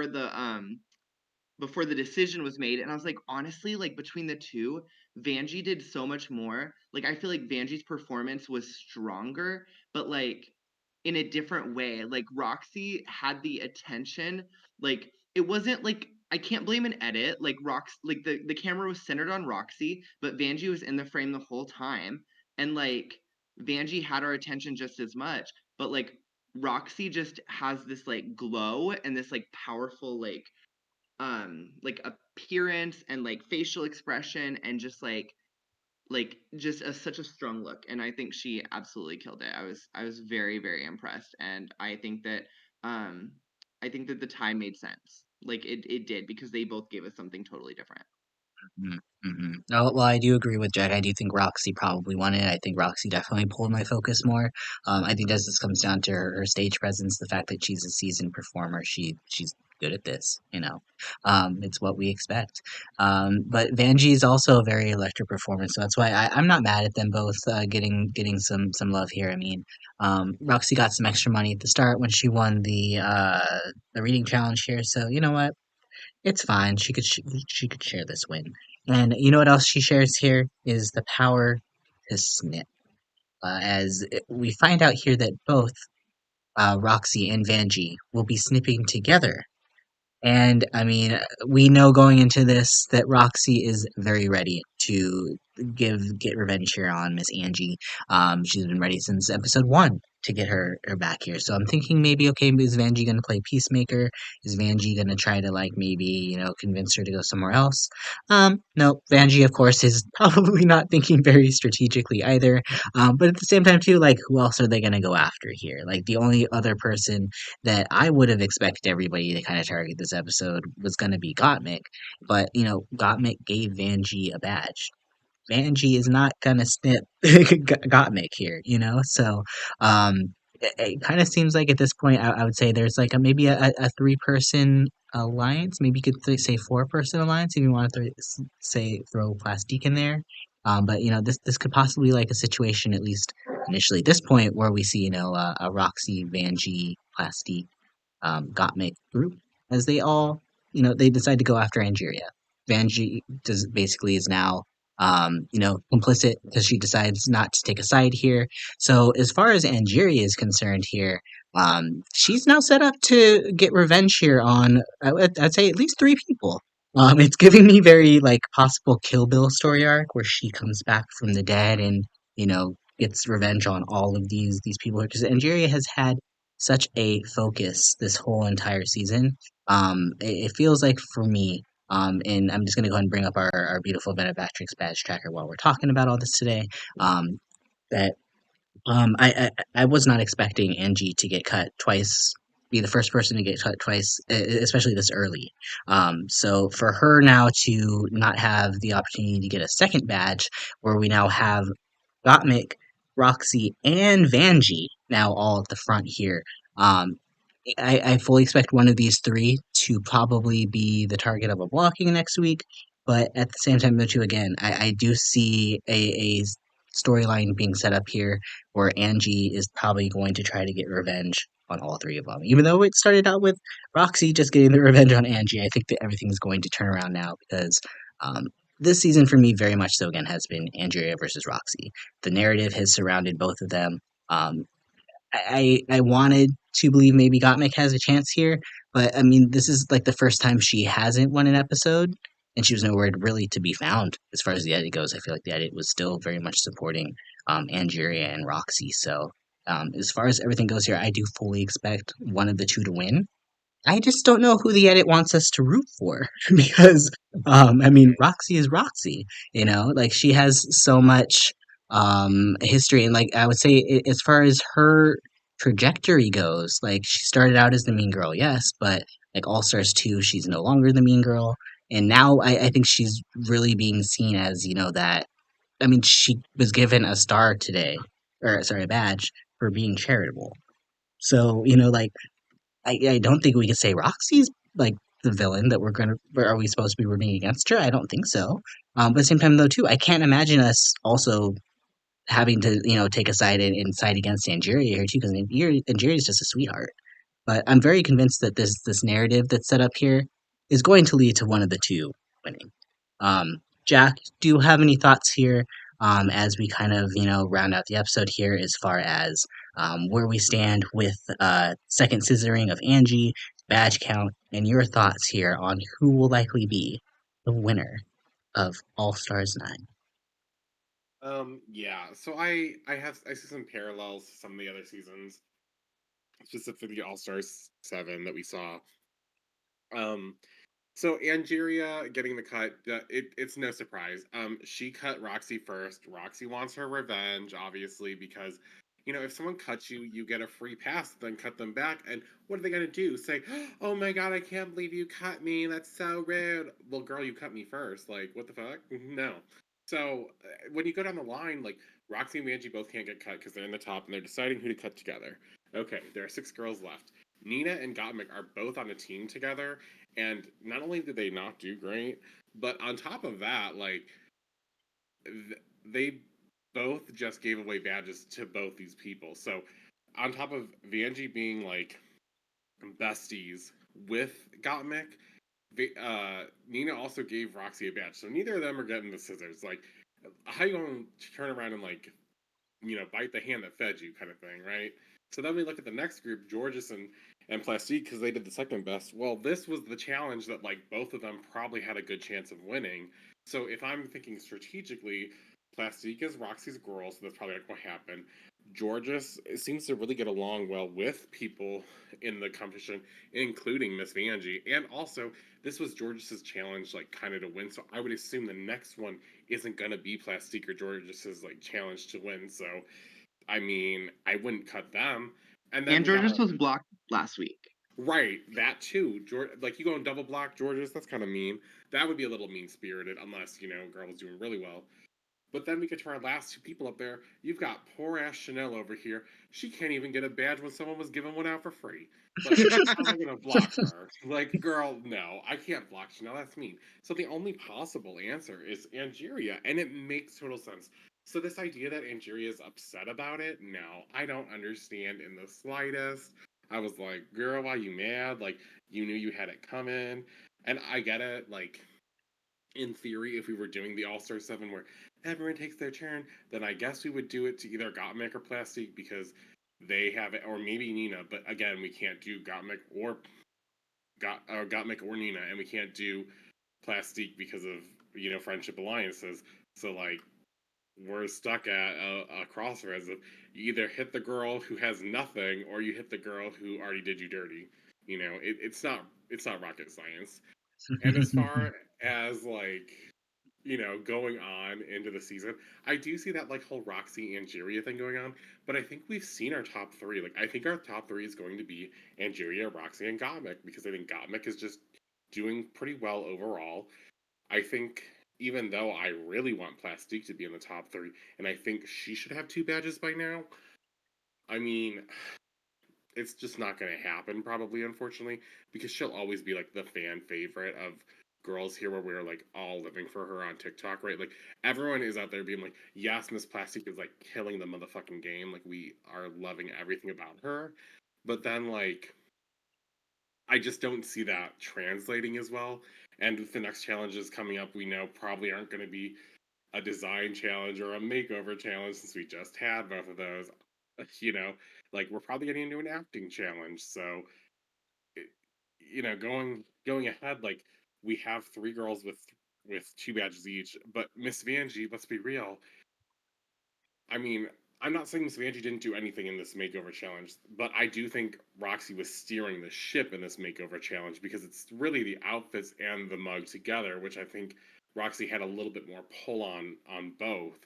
the decision was made, and I was like, honestly, like between the two, Vanjie did so much more. Like I feel like Vanjie's performance was stronger, but like in a different way. Like Roxxxy had the attention. Like it wasn't like I can't blame an edit. Like like the camera was centered on Roxxxy, but Vanjie was in the frame the whole time. And like Vanjie had our attention just as much, but like Roxxxy just has this like glow and this like powerful like appearance and like facial expression and just just such a strong look, and I think she absolutely killed it. I was very very impressed, and um I think that the time made sense. Like it did, because they both gave us something totally different. Mm, mhm. Oh, well, I do agree with Jack. I do think Roxy probably won it. I think Roxy definitely pulled my focus more. I think this comes down to her stage presence, the fact that she's a seasoned performer. She's good at this, you know. It's what we expect. But Vanjie is also a very electric performer, so that's why I'm not mad at them both getting some love here. I mean, Roxy got some extra money at the start when she won the reading challenge here, so you know what? It's fine. She could share this win. And you know what else she shares here is the power to snip. We find out here that both Roxy and Vanjie will be snipping together, and I mean, we know going into this that Roxy is very ready to get revenge here on Miss Angie. She's been ready since episode one to get her back here. So I'm thinking maybe, okay, is Vanjie gonna play peacemaker? Is Vanjie gonna try to like maybe, convince her to go somewhere else? No, Vanjie of course is probably not thinking very strategically either. But at the same time too, like who else are they gonna go after here? Like the only other person that I would have expected everybody to kind of target this episode was going to be Gottmik, but Gottmik gave Vanjie a badge. Vanjie is not gonna snip Gottmik here, So it kind of seems like at this point, I would say there's like maybe a 3-person alliance. Maybe you could say 4-person alliance if you want to say throw Plastique in there. But this could possibly be like a situation, at least initially at this point, where we see a Roxy, Vanjie, Plastique, Gottmik group as they all they decide to go after Angeria. Vanjie basically is now complicit because she decides not to take a side here. So as far as Angeria is concerned here, she's now set up to get revenge here on I'd say at least 3 people. It's giving me very like possible Kill Bill story arc where she comes back from the dead and gets revenge on all of these people because Angeria has had such a focus this whole entire season. It feels like for me, and I'm just going to go ahead and bring up our beautiful Benefactress badge tracker while we're talking about all this today. That I was not expecting Angie to get cut twice be the first person to get cut twice, especially this early. So for her now to not have the opportunity to get a second badge, where we now have Gottmik, Roxxxy, and Vanjie now all at the front here. Um, I fully expect one of these three to probably be the target of a blocking next week, but at the same time, though, too, again, I do see a storyline being set up here where Angie is probably going to try to get revenge on all three of them. Even though it started out with Roxy just getting the revenge on Angie, I think that everything is going to turn around now because um, this season for me very much so again has been Angeria versus Roxy. The narrative has surrounded both of them. Um, I wanted to believe maybe Gottmik has a chance here, but I mean this is like the first time she hasn't won an episode, and she was nowhere really to be found as far as the edit goes. I feel like the edit was still very much supporting Angeria and Roxy. So as far as everything goes here, I do fully expect one of the two to win. I just don't know who the edit wants us to root for because I mean Roxy is Roxy, you know, like she has so much history and like I would say as far as her trajectory goes, like she started out as the mean girl, yes, but like All Stars 2, she's no longer the mean girl. And now I think she's really being seen as, you know, that I mean, she was given a star today, or sorry, a badge for being charitable. So, you know, like I don't think we can say Roxy's like the villain that we're gonna. Are we supposed to be rooting against her? I don't think so. But at the same time, though, too, I can't imagine us also having to take a side and side against Angeria here too, because Angeria is just a sweetheart. But I'm very convinced that this narrative that's set up here is going to lead to one of the two winning. Jack, do you have any thoughts here as we kind of round out the episode here as far as where we stand with second scissoring of Angie, badge count, and your thoughts here on who will likely be the winner of All Stars 9? Yeah. So I see some parallels to some of the other seasons, specifically All Stars 7 that we saw. Um, so Angeria getting the cut, it's no surprise. She cut Roxy first. Roxy wants her revenge, obviously, because if someone cuts you, you get a free pass, then cut them back. And what are they gonna do? Say, "Oh my god, I can't believe you cut me. That's so rude." Well, girl, you cut me first. Like, what the fuck? No. So when you go down the line, like Roxy and Vanjie both can't get cut because they're in the top and they're deciding who to cut together. Okay, there are 6 girls left. Nina and Gottmik are both on a team together, and not only did they not do great, but on top of that, like they both just gave away badges to both these people. So on top of Vanjie being like besties with Gottmik, Nina also gave Roxy a badge. So neither of them are getting the scissors. Like, how you gonna turn around and like bite the hand that fed you kind of thing, right? So then we look at the next group, Jorgeous and Plastique, because they did the second best. Well, this was the challenge that like both of them probably had a good chance of winning. So if I'm thinking strategically, Plastique is Roxy's girl, so that's probably not going to happen. Jorgeous seems to really get along well with people in the competition, including Miss Vanjie. And also, this was Jorgeous's challenge, like kind of to win. So I would assume the next one isn't gonna be Plastique or Jorgeous's like challenge to win. So I mean, I wouldn't cut them. And then And we got Jorgeous was blocked last week. right that too. Like you go and double block Jorgeous, that's kind of mean. That would be a little mean spirited, unless girl was doing really well. But then we get to our last two people up there. You've got poor ass Shannel over here. She can't even get a badge when someone was giving one out for free. Like, how am I gonna block her? Like, girl, no, I can't block Shannel. That's mean. So the only possible answer is Angeria, and it makes total sense. So this idea that Angeria is upset about it, no, I don't understand in the slightest. I was like, girl, why you mad? Like, you knew you had it coming. And I get it, like, in theory, if we were doing the All Star 7 where everyone takes their turn, then I guess we would do it to either Gottmik or Plastique because they have it, or maybe Nina. But again, we can't do Gottmik or Gottmik or Nina, and we can't do Plastique because of friendship alliances. So like we're stuck at a crossroads of you either hit the girl who has nothing or you hit the girl who already did you dirty. It's not rocket science. And as far as like going on into the season. I do see that like whole Roxxxy Angeria thing going on, but I think we've seen our top three. Like I think our top three is going to be Angeria, Roxxxy, and Gottmik because I think Gottmik is just doing pretty well overall. I think even though I really want Plastique to be in the top three, and I think she should have two badges by now. I mean, it's just not going to happen probably, unfortunately, because she'll always be like the fan favorite of girls here, where we're like all living for her on TikTok, right? Like everyone is out there being like, yes, Miss Plastic is like killing the motherfucking game, like we are loving everything about her. But then like I just don't see that translating as well. And with the next challenges coming up, we know probably aren't going to be a design challenge or a makeover challenge, since we just had both of those. you know like we're probably getting into an acting challenge. So going ahead, like we have three girls with two badges each, but Miss Vanjie, let's be real. I mean, I'm not saying Miss Vanjie didn't do anything in this makeover challenge, but I do think Roxxxy was steering the ship in this makeover challenge, because it's really the outfits and the mug together, which I think Roxxxy had a little bit more pull on both.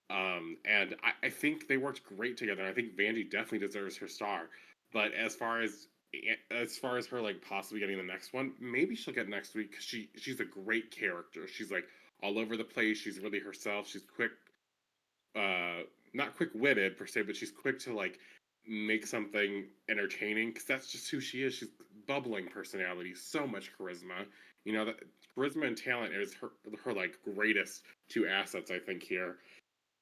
And I think they worked great together. I think Vanjie definitely deserves her star. But as far as her like possibly getting the next one, maybe she'll get next week, because she's a great character. She's like all over the place. She's really herself. She's quick, uh, not quick witted per se, but she's quick to like make something entertaining, because that's just who she is. She's bubbling personality, so much charisma. That charisma and talent is her like greatest two assets, I think, here.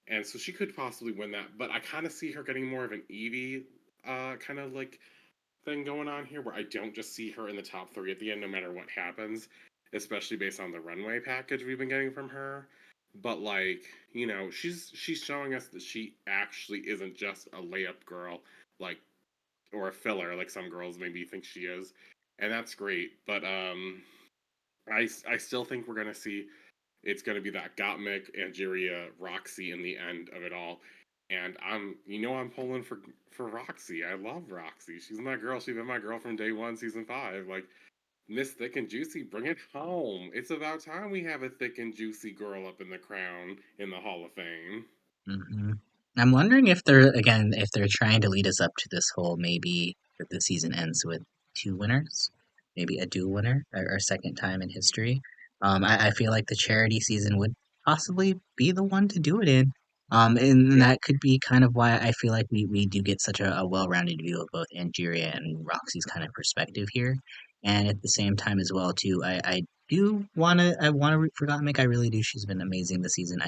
And so she could possibly win that, but I kind of see her getting more of an Evie kind of like thing going on here, where I don't just see her in the top three at the end, no matter what happens, especially based on the runway package we've been getting from her. But like, she's showing us that she actually isn't just a layup girl, like, or a filler, like some girls maybe think she is, and that's great. But I still think we're gonna see it's going to be that Gottmik, Angeria, Roxxxy in the end of it all. And I'm pulling for Roxxxy. I love Roxxxy. She's my girl. She's been my girl from day one, season 5. Like, Miss Thick and Juicy, bring it home. It's about time we have a thick and juicy girl up in the crown in the Hall of Fame. Hmm. I'm wondering if they're trying to lead us up to this whole maybe that the season ends with two winners, maybe a dual winner, or second time in history. I feel like the charity season would possibly be the one to do it in. And Yeah. that could be kind of why I feel like we do get such a well-rounded view of both Angeria and Roxy's kind of perspective here. And at the same time as well too, I wanna root for Gottmik. I really do. She's been amazing this season.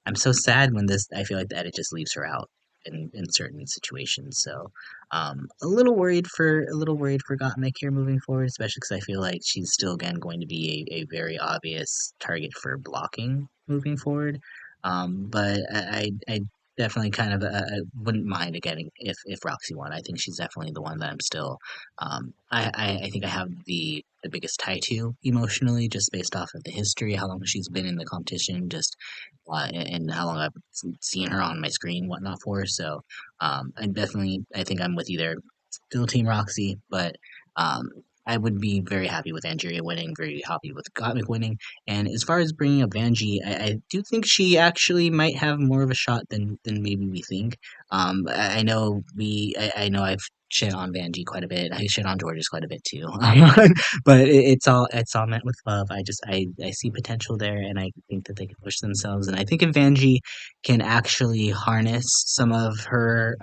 I'm so sad when I feel like the edit just leaves her out in certain situations. So a little worried for Gottmik here moving forward, especially because I feel like she's still again going to be a very obvious target for blocking moving forward. But I definitely kind of I wouldn't mind getting if Roxy won. I think she's definitely the one that I'm still I think I have the biggest tie to emotionally, just based off of the history, how long she's been in the competition, just and how long I've seen her on my screen, whatnot for. So I think I'm with you there. Still Team Roxy, but um, I would be very happy with Angeria winning, very happy with Gottmik winning. And as far as bringing up Vanjie, I do think she actually might have more of a shot than maybe we think. I know I know I've shit on Vanjie quite a bit. I shit on Jorgeous quite a bit too. But it's all meant with love. I see potential there, and I think that they can push themselves. And I think if Vanjie can actually harness some of her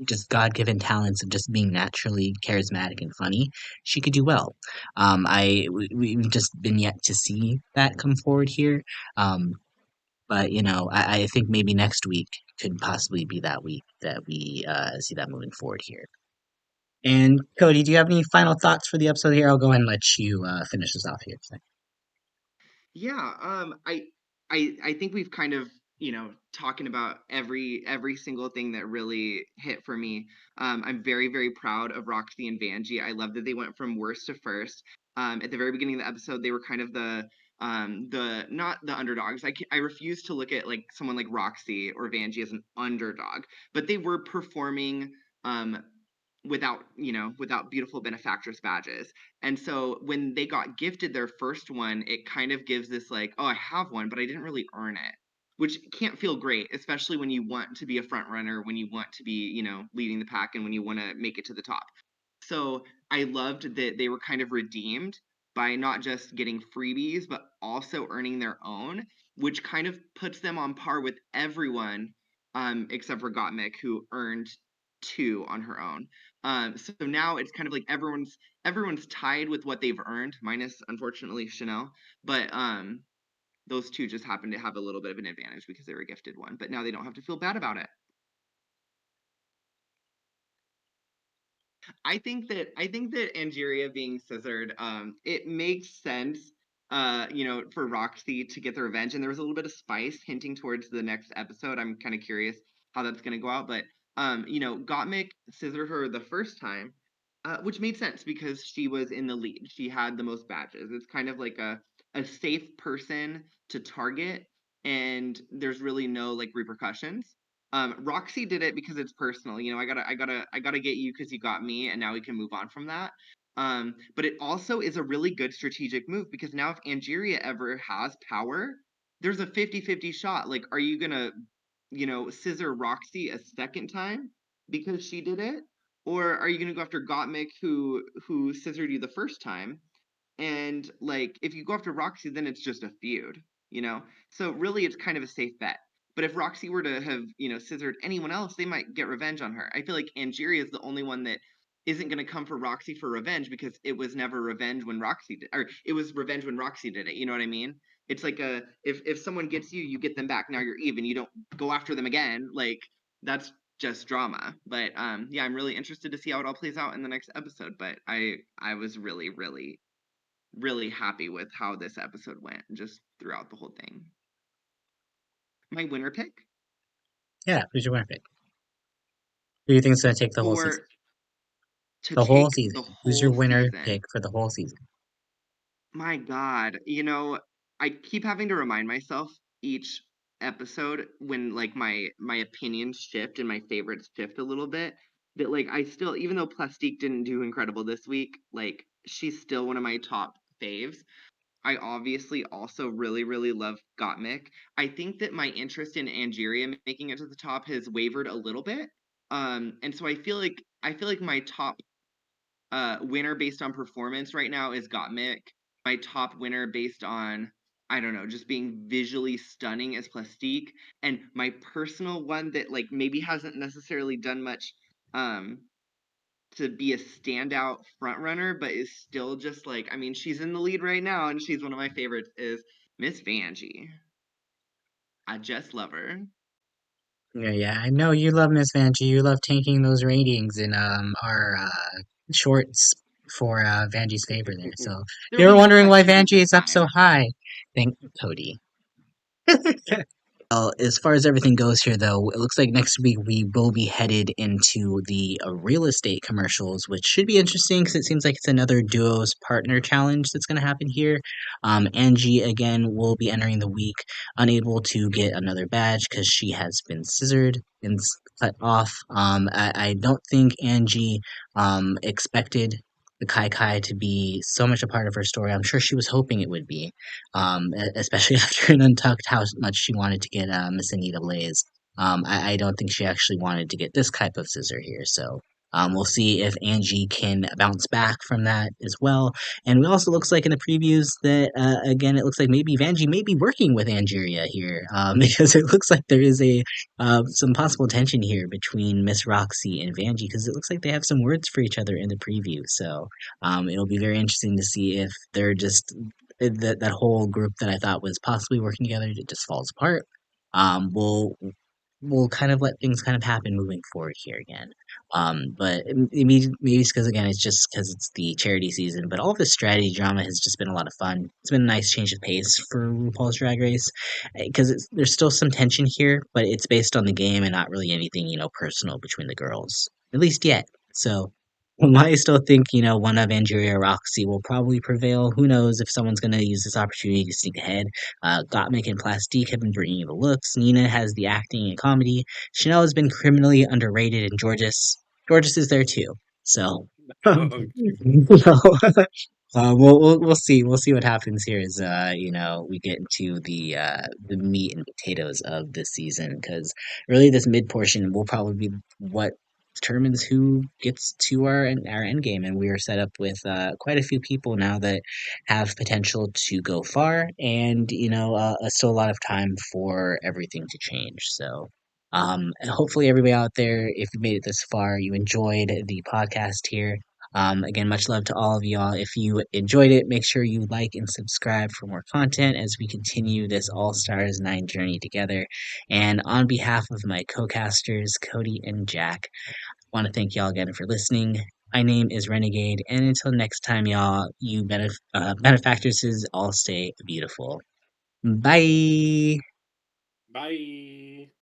just God given talents of just being naturally charismatic and funny, she could do well. We've just been yet to see that come forward here. Um, but I think maybe next week could possibly be that week that we see that moving forward here. And Cody, do you have any final thoughts for the episode here? I'll go ahead and let you finish this off here. Yeah, I think we've kind of, talking about every single thing that really hit for me. I'm very, very proud of Roxy and Vanjie. I love that they went from worst to first. At the very beginning of the episode, they were kind of the not the underdogs. I refuse to look at like someone like Roxy or Vanjie as an underdog, but they were performing um without beautiful Benefactress badges. And so when they got gifted their first one, it kind of gives this like, oh, I have one, but I didn't really earn it, which can't feel great, especially when you want to be a front runner, when you want to be, leading the pack, and when you want to make it to the top. So I loved that they were kind of redeemed by not just getting freebies, but also earning their own, which kind of puts them on par with everyone, except for Gottmik, who earned two on her own. So now it's kind of like everyone's tied with what they've earned, minus unfortunately Shannel. But those two just happen to have a little bit of an advantage because they were gifted one. But now they don't have to feel bad about it. I think that Angeria being scissored, it makes sense, for Roxxxy to get the revenge, and there was a little bit of spice hinting towards the next episode. I'm kind of curious how that's gonna go out, but Gottmik scissored her the first time, which made sense because she was in the lead. She had the most badges. It's kind of like a safe person to target, and there's really no like repercussions. Roxxxy did it because it's personal. I gotta get you because you got me, and now we can move on from that. But it also is a really good strategic move because now if Angeria ever has power, there's a 50-50 shot. Like, are you gonna, scissor Roxxxy a second time because she did it? Or are you gonna go after Gottmik who scissored you the first time? And like, if you go after Roxxxy, then it's just a feud, you know? So really, it's kind of a safe bet. But if Roxxxy were to have, scissored anyone else, they might get revenge on her. I feel like Angeria is the only one that isn't going to come for Roxxxy for revenge because it was never revenge when Roxxxy did, or it was revenge when Roxxxy did it. You know what I mean? It's like if someone gets you, you get them back. Now you're even. You don't go after them again. Like that's just drama. But yeah, I'm really interested to see how it all plays out in the next episode. But I was really, really really happy with how this episode went just throughout the whole thing. My winner pick Yeah, who's your winner pick? Who do you think is going to take the whole season? for to The whole take season. the Who's your whole winner pick season. for the whole season? My God, I keep having to remind myself each episode when like my opinions shift and my favorites shift a little bit that like I still, even though Plastique didn't do incredible this week, like she's still one of my top faves. I obviously also really, really love Gottmik. I think that my interest in Angeria making it to the top has wavered a little bit. And so I feel like my top winner based on performance right now is Gottmik. My top winner based on I don't know, just being visually stunning is Plastique. And my personal one that like maybe hasn't necessarily done much um to be a standout front runner, but is still just like, I mean, she's in the lead right now, and she's one of my favorites. Is Miss Vanjie. I just love her. Yeah, yeah, I know you love Miss Vanjie. You love tanking those ratings in our shorts for Vanjie's favor there. So if There'll you're be no wondering why questions at Vanjie this is up so time. high, thank Cody. Well, as far as everything goes here, though, it looks like next week we will be headed into the real estate commercials, which should be interesting because it seems like it's another duos partner challenge that's going to happen here. Angie, again, will be entering the week unable to get another badge because she has been scissored and cut off. I don't think Angie expected the Kai Kai to be so much a part of her story. I'm sure she was hoping it would be, especially after an Untucked how much she wanted to get Miss Anita Blaze. I don't think she actually wanted to get this type of scissor here, so we'll see if Angie can bounce back from that as well. And it also looks like in the previews that, again, it looks like maybe Vanjie may be working with Angeria here, because it looks like there is a some possible tension here between Miss Roxxxy and Vanjie, because it looks like they have some words for each other in the preview. So it'll be very interesting to see if they're just that whole group that I thought was possibly working together it just falls apart. We'll kind of let things kind of happen moving forward here again. But maybe it's because again it's just because it's the charity season. But all of this strategy drama has just been a lot of fun. It's been a nice change of pace for RuPaul's Drag Race because there's still some tension here, but it's based on the game and not really anything personal between the girls, at least yet. So I still think, one of Angeria or Roxxxy will probably prevail. Who knows if someone's going to use this opportunity to sneak ahead. Gottmik and Plastique have been bringing the looks. Nina has the acting and comedy. Shannel has been criminally underrated, and Jorgeous is there too. So, Oh, so we'll see what happens here as we get into the meat and potatoes of this season, because really this mid portion will probably be what determines who gets to our end game, and we are set up with quite a few people now that have potential to go far, and still a lot of time for everything to change. So. And hopefully everybody out there, if you made it this far, you enjoyed the podcast here. Again, much love to all of y'all. If you enjoyed it, make sure you like and subscribe for more content as we continue this All Stars 9 journey together. And on behalf of my co-casters, Cody and Jack, I want to thank y'all again for listening. My name is Renegayde, and until next time, y'all, you benefactresses all stay beautiful. Bye! bye.